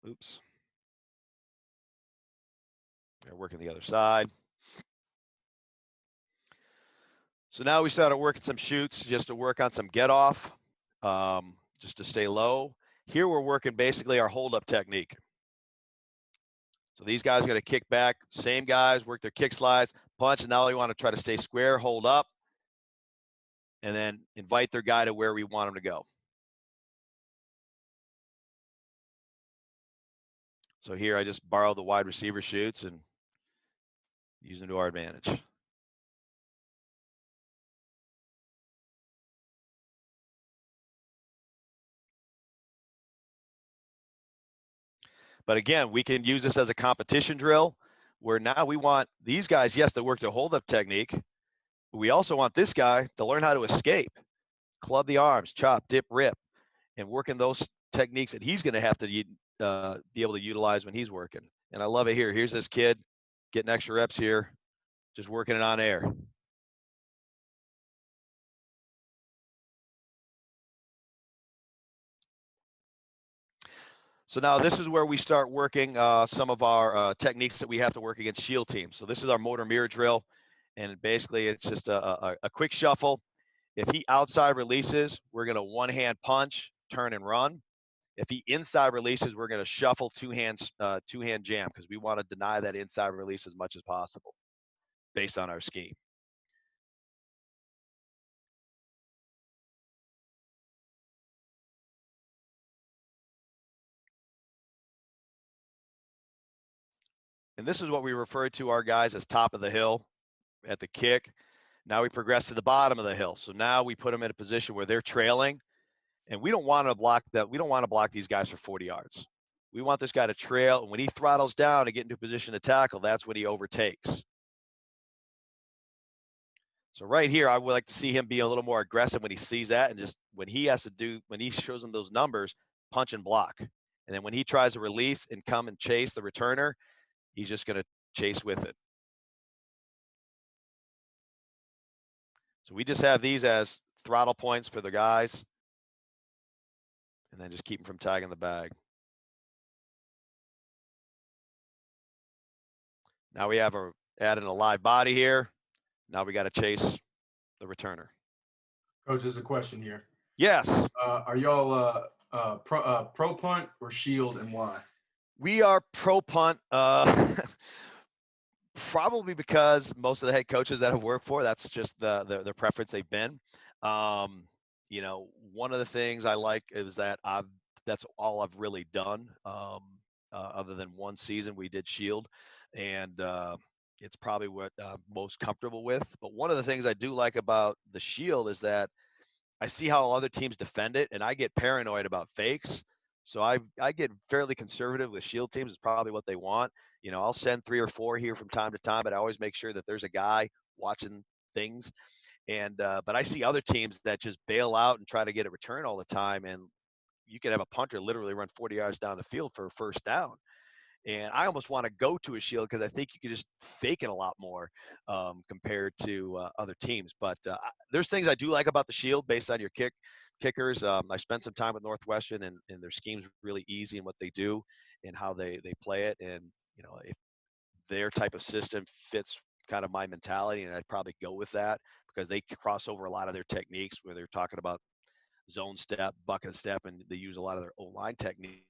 Oops. They're working the other side. So now we started working some shoots just to work on some get off, just to stay low. Here we're working basically our hold up technique. So these guys are going to kick back, same guys, work their kick slides, punch, and now they want to try to stay square, hold up, and then invite their guy to where we want them to go. So here I just borrow the wide receiver shoots and use them to our advantage. But again, we can use this as a competition drill where now we want these guys, yes, to work their hold-up technique. But we also want this guy to learn how to escape, club the arms, chop, dip, rip, and working those techniques that he's going to have to be able to utilize when he's working. And I love it here. Here's this kid getting extra reps here, just working it on air. So now this is where we start working some of our techniques that we have to work against shield teams. So this is our motor mirror drill, and basically it's just a quick shuffle. If he outside releases, we're going to one-hand punch, turn and run. If he inside releases, we're going to shuffle two-hand jam because we want to deny that inside release as much as possible based on our scheme. And this is what we refer to our guys as top of the hill at the kick. Now we progress to the bottom of the hill. So now we put them in a position where they're trailing, and we don't want to block that. We don't want to block these guys for 40 yards. We want this guy to trail, and when he throttles down to get into a position to tackle, that's when he overtakes. So right here, I would like to see him be a little more aggressive when he sees that, and just when he shows him those numbers, punch and block. And then when he tries to release and come and chase the returner, he's just going to chase with it. So we just have these as throttle points for the guys, and then just keep them from tagging the bag. Now we have adding a live body here. Now we got to chase the returner. Coach, there's a question here. Yes. Are y'all pro punt or shield, and why? We are pro punt. Probably because most of the head coaches that I've worked for, that's just their preference they've been. You know, one of the things I like is that that's all I've really done. Other than one season we did shield, and it's probably what I'm most comfortable with. But one of the things I do like about the shield is that I see how other teams defend it, and I get paranoid about fakes. So I get fairly conservative with shield teams. It's probably what they want. You know, I'll send 3 or 4 here from time to time, but I always make sure that there's a guy watching things. And but I see other teams that just bail out and try to get a return all the time, and you can have a punter literally run 40 yards down the field for a first down. And I almost want to go to a shield because I think you can just fake it a lot more compared to other teams. But there's things I do like about the shield based on your kickers. I spent some time with Northwestern, and their scheme's really easy in what they do and how they play it. And, you know, if their type of system fits kind of my mentality, and I'd probably go with that because they cross over a lot of their techniques where they're talking about zone step, bucket step, and they use a lot of their O-line techniques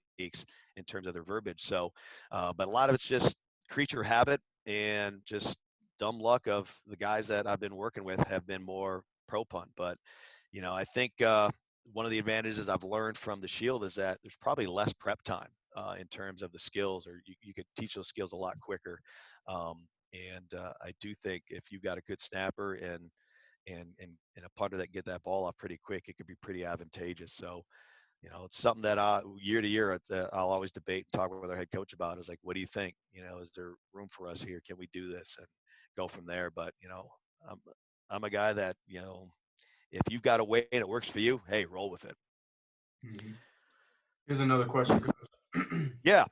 in terms of their verbiage. So, but a lot of it's just creature habit and just dumb luck of the guys that I've been working with have been more pro punt. But, you know, I think one of the advantages I've learned from the shield is that there's probably less prep time in terms of the skills, or you could teach those skills a lot quicker. I do think if you've got a good snapper and a punter that can get that ball off pretty quick, it could be pretty advantageous. So, you know, it's something that year to year I'll always debate and talk with our head coach about. Is like, what do you think? You know, is there room for us here? Can we do this and go from there? But, you know, I'm a guy that, you know, if you've got a way and it works for you, hey, roll with it. Mm-hmm. Here's another question. Yeah.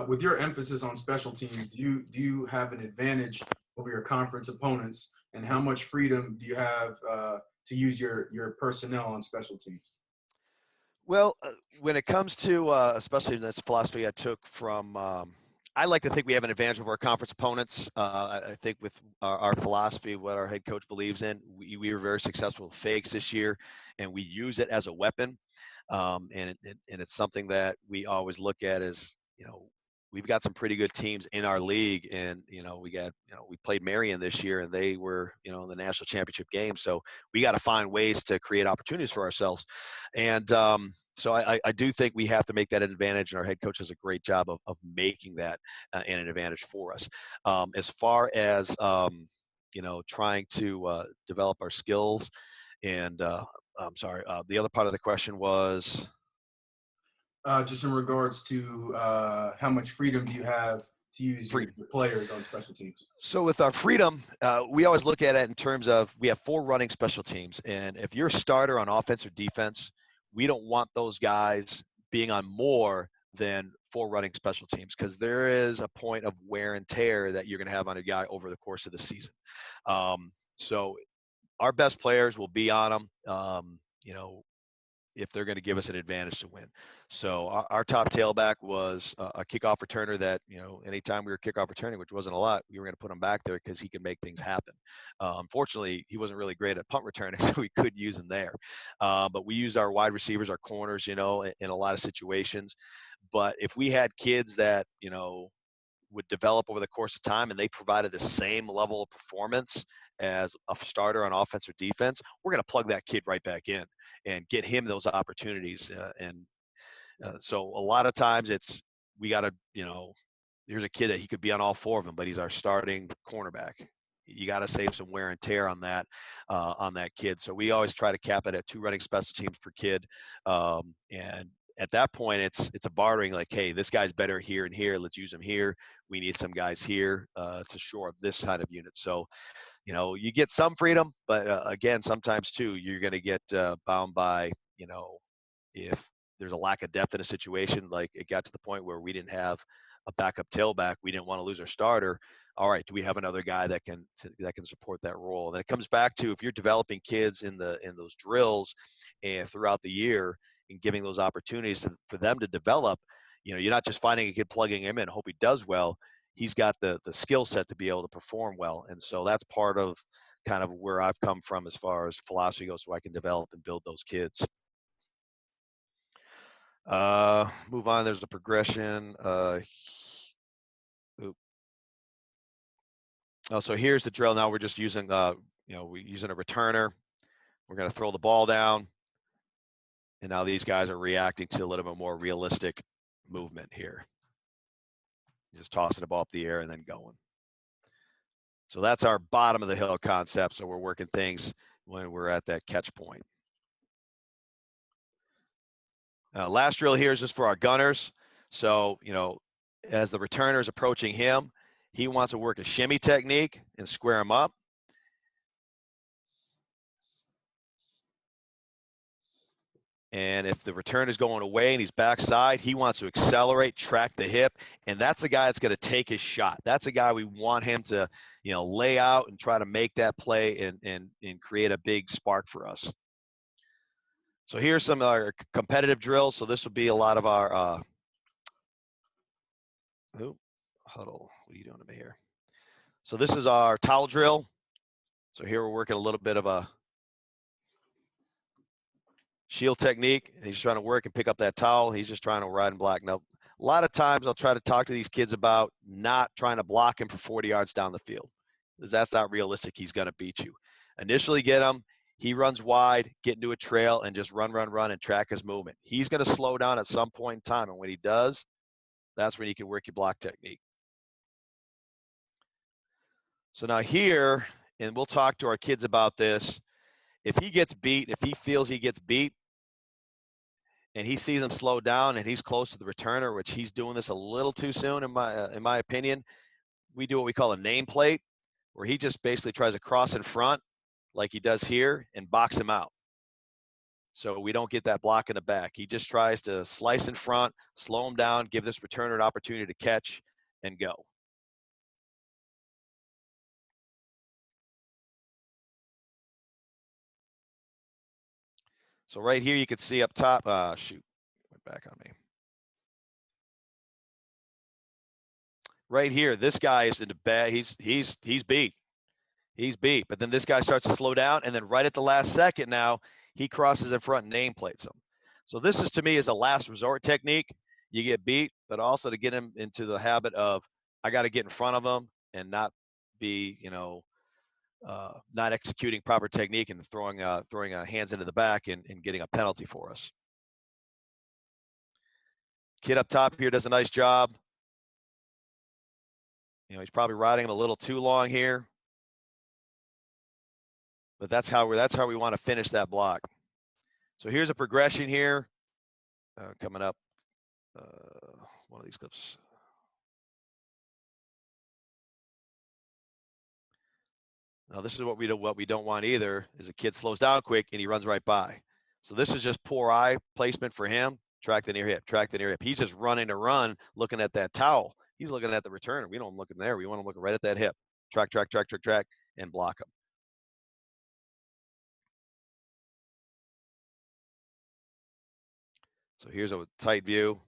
With your emphasis on special teams, do you have an advantage over your conference opponents, and how much freedom do you have to use your personnel on special teams? Well, when it comes to, especially in this philosophy I took from, I like to think we have an advantage over our conference opponents. I think with our philosophy, what our head coach believes in, we were very successful with fakes this year, and we use it as a weapon. And it's something that we always look at as, you know, we've got some pretty good teams in our league, and, you know, we played Marion this year, and they were, you know, in the national championship game. So we got to find ways to create opportunities for ourselves. And so I do think we have to make that an advantage, and our head coach does a great job of making that an advantage for us. As far as, you know, trying to develop our skills, and I'm sorry, the other part of the question was? Just in regards to how much freedom do you have to use your players on special teams? So with our freedom, we always look at it in terms of, we have 4 running special teams. And if you're a starter on offense or defense, we don't want those guys being on more than for running special teams, because there is a point of wear and tear that you're going to have on a guy over the course of the season. So our best players will be on them, if they're going to give us an advantage to win. So our top tailback was a kickoff returner that, anytime we were kickoff returning, which wasn't a lot, we were going to put him back there because he could make things happen. Unfortunately, he wasn't really great at punt returning, so we could use him there. But we used our wide receivers, our corners, in a lot of situations. But if we had kids that, would develop over the course of time and they provided the same level of performance as a starter on offense or defense, we're going to plug that kid right back in and get him those opportunities. So a lot of times we got to, here's a kid that he could be on all four of them, but he's our starting cornerback. You got to save some wear and tear on that kid. So we always try to cap it at 2 running special teams per kid. And at that point, it's a bartering, like, hey, this guy's better here and here. Let's use him here. We need some guys here to shore up this kind of unit. So, you get some freedom, but again, sometimes too, you're going to get bound by, if there's a lack of depth in a situation, like it got to the point where we didn't have a backup tailback, we didn't want to lose our starter. All right, do we have another guy that can support that role? And then it comes back to, if you're developing kids in those drills and throughout the year and giving those opportunities for them to develop, you're not just finding a kid, plugging him in, hope he does well. He's got the skill set to be able to perform well. And so that's part of kind of where I've come from as far as philosophy goes, so I can develop and build those kids. Move on. There's the progression. So here's the drill. Now we're just using, we're using a returner. We're going to throw the ball down. And now these guys are reacting to a little bit more realistic movement here. Just tossing the ball up the air and then going. So that's our bottom of the hill concept. So we're working things when we're at that catch point. Last drill here is just for our gunners. So, as the returner is approaching him, he wants to work a shimmy technique and square him up. And if the return is going away and he's backside, he wants to accelerate, track the hip, and that's the guy that's going to take his shot. That's a guy we want him to, lay out and try to make that play and create a big spark for us. So here's some of our competitive drills. So this will be a lot of our huddle. What are you doing to me here? So this is our towel drill. So here we're working a little bit of a shield technique. He's trying to work and pick up that towel. He's just trying to ride and block. Now, a lot of times I'll try to talk to these kids about not trying to block him for 40 yards down the field, because that's not realistic. He's going to beat you. Initially get him. He runs wide, get into a trail, and just run, and track his movement. He's going to slow down at some point in time, and when he does, that's when you can work your block technique. So now here, and we'll talk to our kids about this, if he gets beat, if he feels he gets beat, and he sees him slow down and he's close to the returner, which he's doing this a little too soon in my opinion, we do what we call a nameplate, where he just basically tries to cross in front like he does here and box him out. So we don't get that block in the back. He just tries to slice in front, slow him down, give this returner an opportunity to catch and go. So right here, you can see up top, shoot, went back on me. Right here, this guy is in the bad. He's beat. He's beat. But then this guy starts to slow down, and then right at the last second now, he crosses in front and nameplates him. So this is, to me, is a last resort technique. You get beat, but also to get him into the habit of, I got to get in front of him and not be, not executing proper technique and throwing hands into the back and getting a penalty for us. Kid up top here does a nice job. He's probably riding him a little too long here. But that's how we want to finish that block. So here's a progression here. Coming up, one of these clips. Now this is what we don't want either, is a kid slows down quick and he runs right by. So this is just poor eye placement for him. track the near hip, track the near hip. He's just running to run, looking at that towel. He's looking at the returner. We don't look him there. We want him looking right at that hip. Track, track, track, track, track, and block him. So here's a tight view.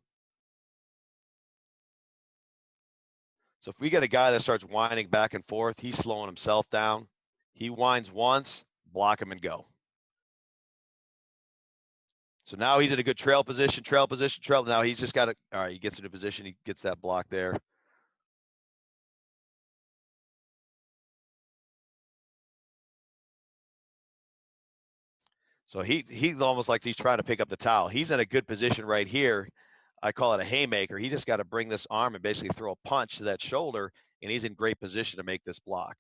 So if we get a guy that starts winding back and forth, he's slowing himself down. He winds once, block him and go. So now he's in a good trail position, trail. Now he's just got to, all right, he gets into position. He gets that block there. So he's almost like he's trying to pick up the towel. He's in a good position right here. I call it a haymaker. He just got to bring this arm and basically throw a punch to that shoulder, and he's in great position to make this block.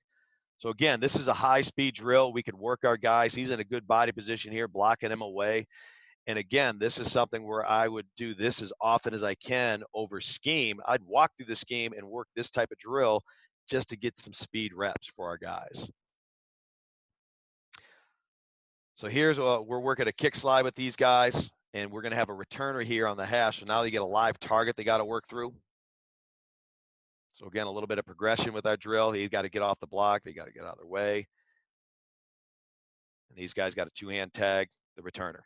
So again, this is a high-speed drill. We could work our guys. He's in a good body position here, blocking him away. And again, this is something where I would do this as often as I can over scheme. I'd walk through the scheme and work this type of drill just to get some speed reps for our guys. So here's we're working a kick slide with these guys, and we're going to have a returner here on the hash. So now they get a live target they got to work through. So again, a little bit of progression with our drill. He's got to get off the block. They got to get out of their way. And these guys got a two-hand tag the returner.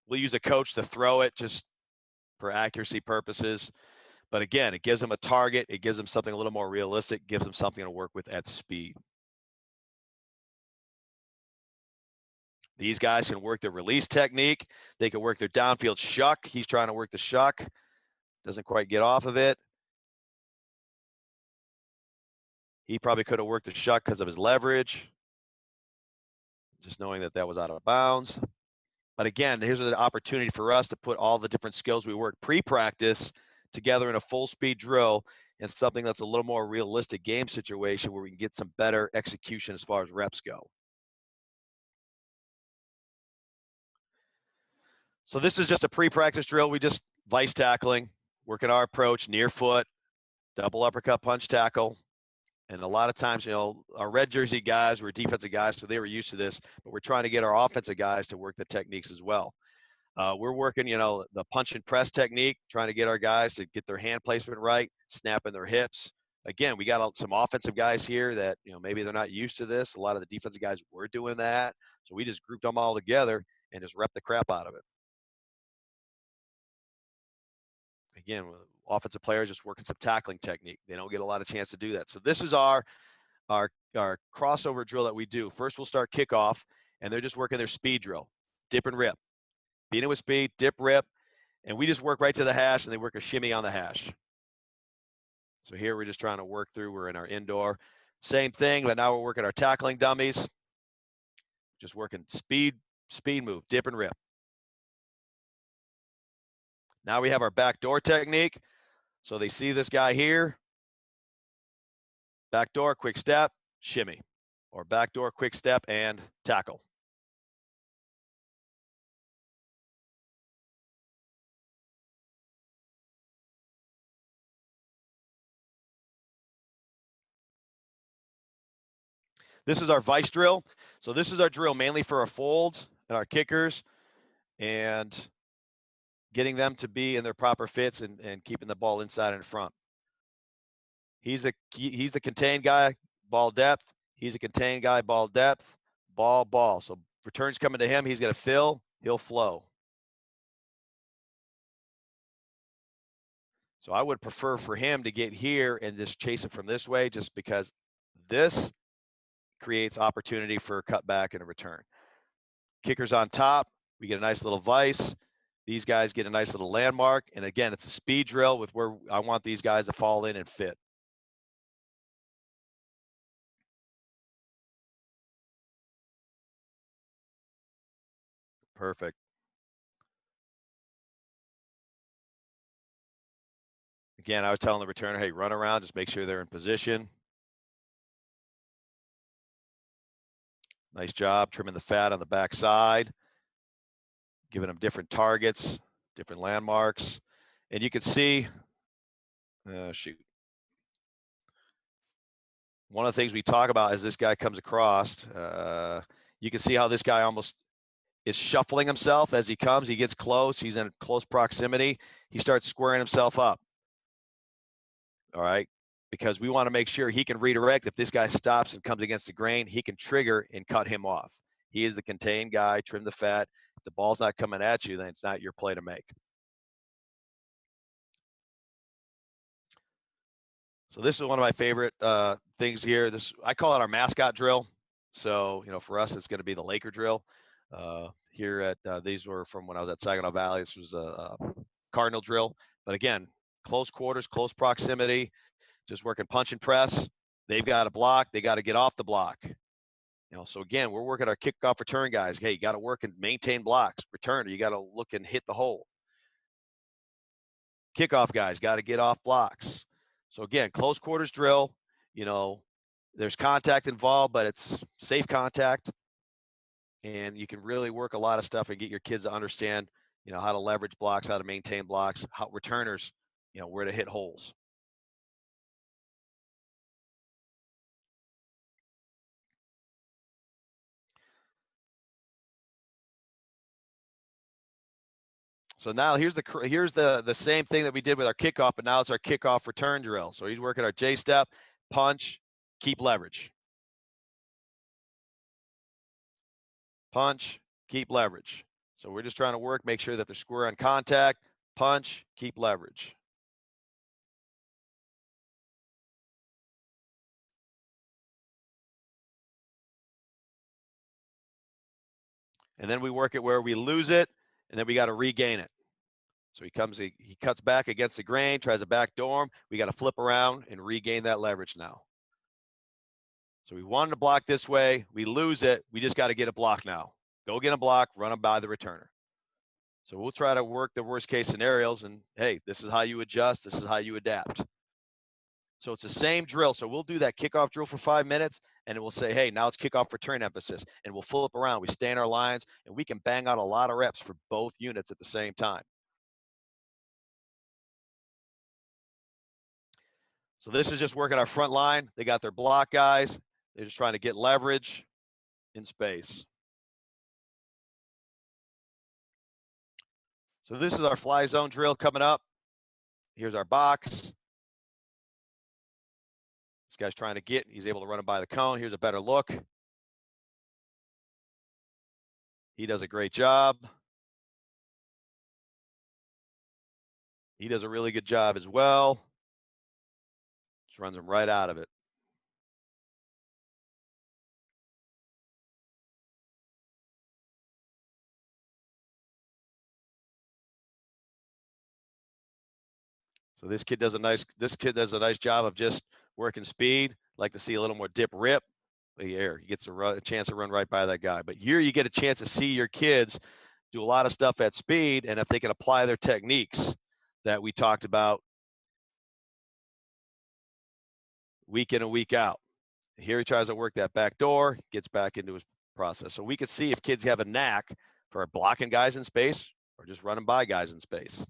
We'll use a coach to throw it just for accuracy purposes. But again, it gives them a target. It gives them something a little more realistic, gives them something to work with at speed. These guys can work their release technique. They can work their downfield shuck. He's trying to work the shuck. Doesn't quite get off of it. He probably could have worked the shuck because of his leverage. Just knowing that that was out of bounds. But again, here's an opportunity for us to put all the different skills we work pre-practice together in a full speed drill and something that's a little more realistic game situation where we can get some better execution as far as reps go. So this is just a pre-practice drill. We just vice tackling, working our approach, near foot, double uppercut punch tackle. And a lot of times, you know, our red jersey guys were defensive guys, so they were used to this, but we're trying to get our offensive guys to work the techniques as well. We're working, you know, the punch and press technique, trying to get our guys to get their hand placement right, snapping their hips. Again, we got some offensive guys here that, you know, maybe they're not used to this. A lot of the defensive guys were doing that. So we just grouped them all together and just rep the crap out of it. Again, offensive players just working some tackling technique. They don't get a lot of chance to do that. So this is our crossover drill that we do. First, we'll start kickoff, and they're just working their speed drill, dip and rip. Beat it with speed, dip, rip, and we just work right to the hash, and they work a shimmy on the hash. So here we're just trying to work through. We're in our indoor. Same thing, but now we're working our tackling dummies. Just working speed move, dip and rip. Now we have our backdoor technique. So they see this guy here. Backdoor, quick step, shimmy. Or backdoor, quick step, and tackle. This is our vice drill. So this is our drill mainly for our folds and our kickers and getting them to be in their proper fits and keeping the ball inside and in front. He's the contained guy, ball depth. He's a contained guy, ball depth, ball. So returns coming to him, he's going to fill, he'll flow. So I would prefer for him to get here and just chase it from this way just because this creates opportunity for a cutback and a return. Kickers on top, we get a nice little vice. These guys get a nice little landmark. And again, it's a speed drill with where I want these guys to fall in and fit. Perfect. Again, I was telling the returner, hey, run around, just make sure they're in position. Nice job trimming the fat on the back side, giving them different targets, different landmarks. And you can see, shoot. One of the things we talk about as this guy comes across, you can see how this guy almost is shuffling himself as he comes. He gets close. He's in close proximity. He starts squaring himself up. All right. Because we want to make sure he can redirect. If this guy stops and comes against the grain, he can trigger and cut him off. He is the contained guy, trim the fat. If the ball's not coming at you, then it's not your play to make. So this is one of my favorite things here. I call it our mascot drill. So, for us, it's going to be the Laker drill. Here at these were from when I was at Saginaw Valley. This was a Cardinal drill. But again, close quarters, close proximity, just working punch and press. They've got to block. They got to get off the block. So again, we're working our kickoff return guys. Hey, you got to work and maintain blocks. Returner, you got to look and hit the hole. Kickoff guys got to get off blocks. So again, close quarters drill, there's contact involved, but it's safe contact. And you can really work a lot of stuff and get your kids to understand, how to leverage blocks, how to maintain blocks, how returners, where to hit holes. So now here's the same thing that we did with our kickoff, but now it's our kickoff return drill. So he's working our J step, punch, keep leverage. Punch, keep leverage. So we're just trying to work, make sure that they're square on contact, punch, keep leverage. And then we work it where we lose it, and then we got to regain it. So he cuts back against the grain, tries a back door. We got to flip around and regain that leverage now. So we wanted to block this way. We lose it. We just got to get a block now. Go get a block, run them by the returner. So we'll try to work the worst case scenarios, and hey, this is how you adjust. This is how you adapt. So it's the same drill. So we'll do that kickoff drill for 5 minutes, and we'll say, hey, now it's kickoff return emphasis, and we'll flip around. We stay in our lines, and we can bang out a lot of reps for both units at the same time. So this is just working our front line. They got their block guys. They're just trying to get leverage in space. So this is our fly zone drill coming up. Here's our box. This guy's trying to get, he's able to run him by the cone. Here's a better look. He does a great job. He does a really good job as well. Just runs him right out of it. So this kid does a nice job of just working speed. Like to see a little more dip rip. Here, he gets a chance to run right by that guy. But here you get a chance to see your kids do a lot of stuff at speed, and if they can apply their techniques that we talked about week in and week out. Here he tries to work that back door, gets back into his process. So we can see if kids have a knack for blocking guys in space or just running by guys in space.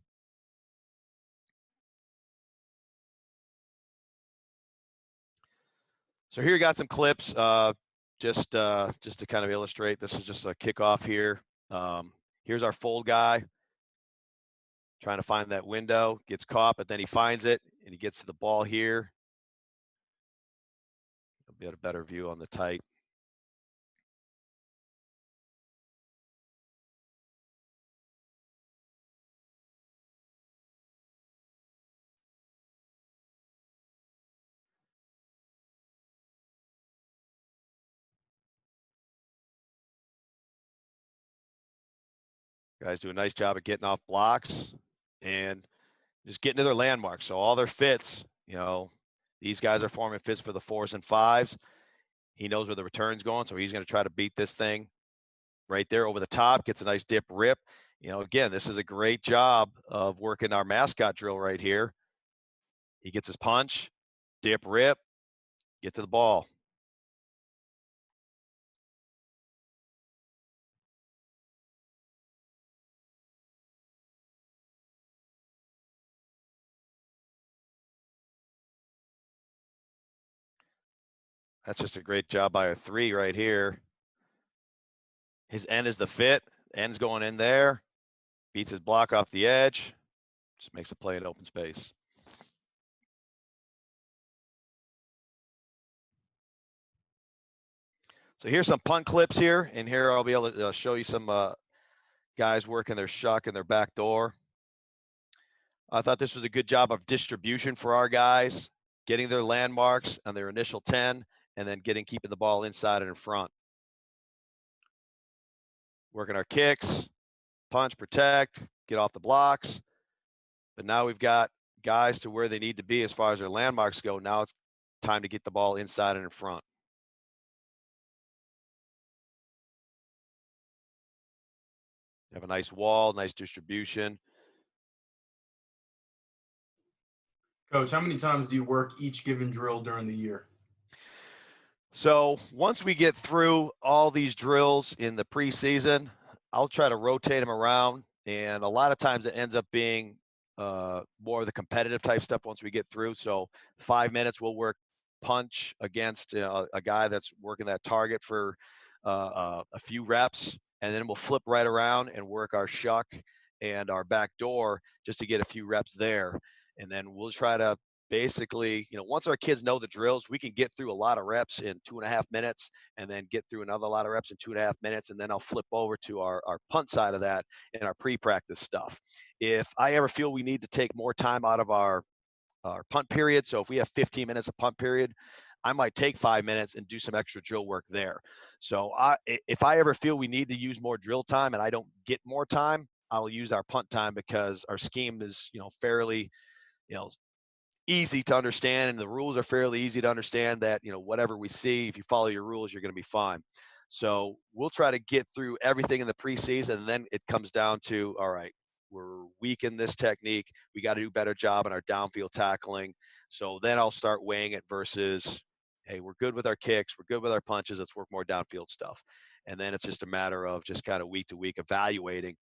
So here you got some clips, just to kind of illustrate. This is just a kickoff here. Here's our fold guy trying to find that window, gets caught, but then he finds it and he gets to the ball here. You'll get a better view on the tight. Guys do a nice job of getting off blocks and just getting to their landmarks. So all their fits, these guys are forming fits for the 4s and 5s. He knows where the return's going, so he's going to try to beat this thing right there over the top, gets a nice dip rip. Again, this is a great job of working our mascot drill right here. He gets his punch, dip rip, get to the ball. That's just a great job by a 3 right here. His end is the fit. Ends going in there, beats his block off the edge, just makes a play in open space. So here's some punt clips here, and here I'll be able to show you some guys working their shuck and their back door. I thought this was a good job of distribution for our guys, getting their landmarks on their initial 10, and then keeping the ball inside and in front. Working our kicks, punch, protect, get off the blocks. But now we've got guys to where they need to be as far as their landmarks go. Now it's time to get the ball inside and in front. Have a nice wall, nice distribution. Coach, how many times do you work each given drill during the year? So once we get through all these drills in the preseason, I'll try to rotate them around. And a lot of times it ends up being more of the competitive type stuff once we get through. So 5 minutes, we'll work punch against a guy that's working that target for a few reps. And then we'll flip right around and work our shuck and our back door just to get a few reps there. And then we'll try to basically, once our kids know the drills, we can get through a lot of reps in 2.5 minutes and then get through another lot of reps in 2.5 minutes. And then I'll flip over to our punt side of that in our pre-practice stuff. If I ever feel we need to take more time out of our punt period, so if we have 15 minutes of punt period, I might take 5 minutes and do some extra drill work there. So if I ever feel we need to use more drill time and I don't get more time, I'll use our punt time because our scheme is, fairly, easy to understand, and the rules are fairly easy to understand that, whatever we see, if you follow your rules, you're going to be fine. So we'll try to get through everything in the preseason, and then it comes down to, all right, we're weak in this technique. We got to do a better job in our downfield tackling. So then I'll start weighing it versus, hey, we're good with our kicks, we're good with our punches, let's work more downfield stuff. And then it's just a matter of just kind of week to week evaluating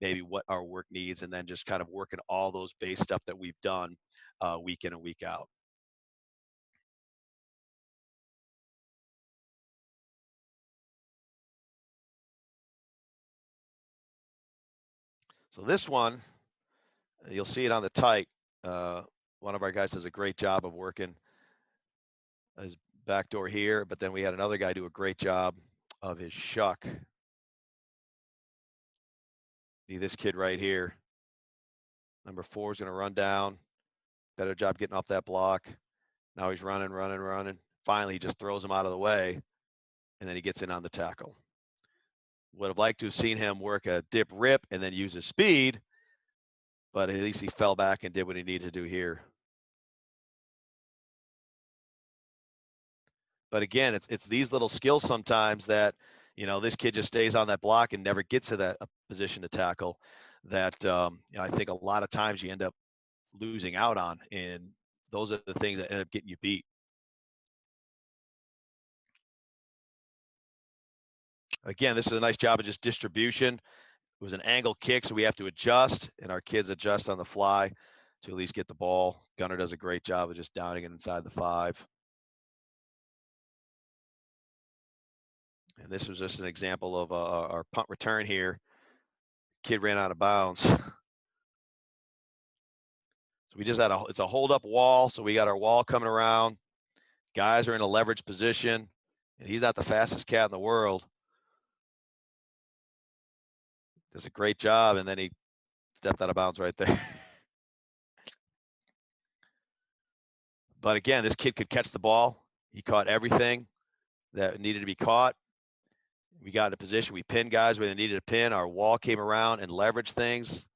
maybe what our work needs, and then just kind of working all those base stuff that we've done week in and week out. So this one, you'll see it on the tight. One of our guys does a great job of working his back door here, but then we had another guy do a great job of his shuck. See this kid right here. Number 4 is going to run down. Better job getting off that block. Now he's running. Finally, he just throws him out of the way, and then he gets in on the tackle. Would have liked to have seen him work a dip rip and then use his speed, but at least he fell back and did what he needed to do here. But again, it's these little skills sometimes that, this kid just stays on that block and never gets to that position to tackle that, I think a lot of times you end up losing out on, and those are the things that end up getting you beat. Again, this is a nice job of just distribution. It was an angle kick, so we have to adjust, and our kids adjust on the fly to at least get the ball. Gunner does a great job of just downing it inside the 5. And this was just an example of our punt return here. Kid ran out of bounds. So we just had it's a hold up wall. So we got our wall coming around. Guys are in a leverage position, and he's not the fastest cat in the world. Does a great job, and then he stepped out of bounds right there. But again, this kid could catch the ball. He caught everything that needed to be caught. We got in a position, we pinned guys where they needed a pin. Our wall came around and leveraged things.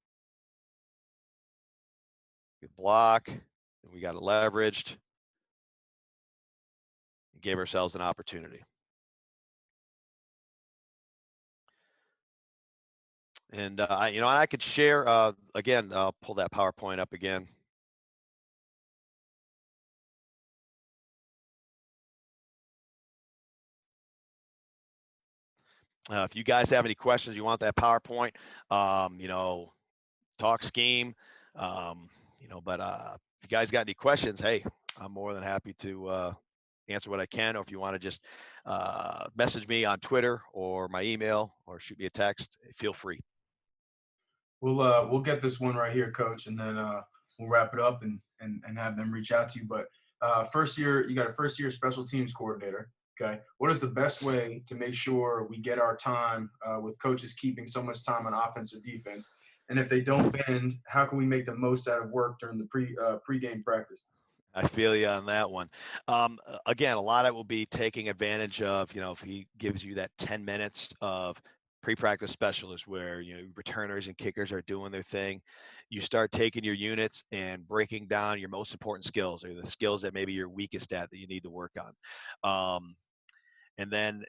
Good block. And we got it leveraged. And gave ourselves an opportunity. And, I could share, again, I'll pull that PowerPoint up again. If you guys have any questions, you want that PowerPoint, talk scheme, but if you guys got any questions, hey, I'm more than happy to answer what I can, or if you want to just message me on Twitter or my email or shoot me a text, feel free. We'll get this one right here, Coach, and then we'll wrap it up and have them reach out to you. But first year, you got a first year special teams coordinator. Okay, what is the best way to make sure we get our time with coaches keeping so much time on offense or defense? And if they don't bend, how can we make the most out of work during the pregame practice? I feel you on that one. Again, a lot of it will be taking advantage of, if he gives you that 10 minutes of pre-practice specialists where, returners and kickers are doing their thing. You start taking your units and breaking down your most important skills, or the skills that maybe you're weakest at that you need to work on. And then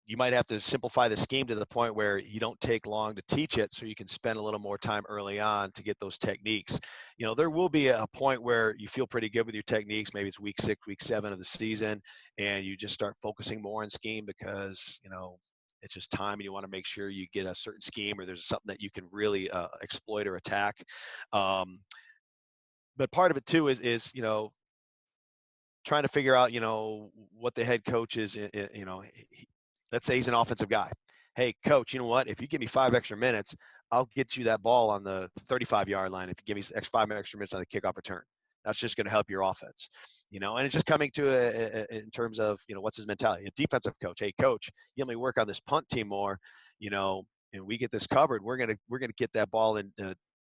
you might have to simplify the scheme to the point where you don't take long to teach it, so you can spend a little more time early on to get those techniques. There will be a point where you feel pretty good with your techniques. Maybe it's week 6, week 7 of the season, and you just start focusing more on scheme because, it's just time, and you want to make sure you get a certain scheme or there's something that you can really exploit or attack. But part of it too is trying to figure out, what the head coach is, let's say he's an offensive guy. Hey, coach, you know what? If you give me 5 extra minutes, I'll get you that ball on the 35-yard line if you give me 5 extra minutes on the kickoff return. That's just going to help your offense, and it's just coming to in terms of, what's his mentality. A defensive coach, hey, coach, you let me work on this punt team more, and we get this covered. We're going to get that ball in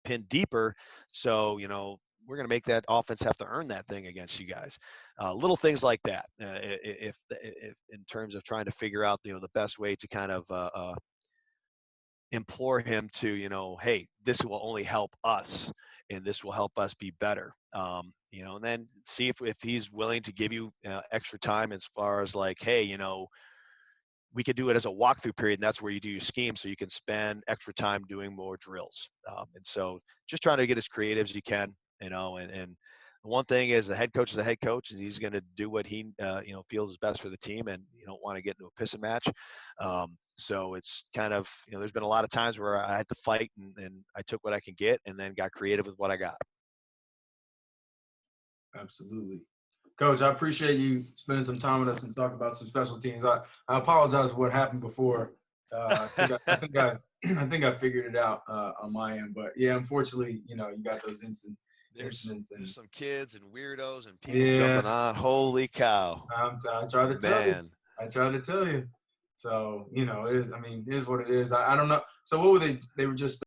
pinned deeper. So, we're going to make that offense have to earn that thing against you guys. Little things like that. If in terms of trying to figure out, the best way to kind of implore him to, hey, this will only help us and this will help us be better. And then see if he's willing to give you extra time as far as like, hey, we could do it as a walkthrough period, and that's where you do your scheme, so you can spend extra time doing more drills. And so just trying to get as creative as you can, and the one thing is the head coach is the head coach, and he's going to do what he feels is best for the team, and you don't want to get into a pissing match. So it's kind of, there's been a lot of times where I had to fight, and I took what I can get and then got creative with what I got. Absolutely. Coach, I appreciate you spending some time with us and talk about some special teams. I apologize for what happened before. I think I figured it out on my end, but yeah, unfortunately, you got those incidents. There's some kids and weirdos and people Yeah, jumping on. Holy cow! I tried to tell you. I tried to tell you. So it is. I mean, it is what it is. I don't know. So what were they? They were just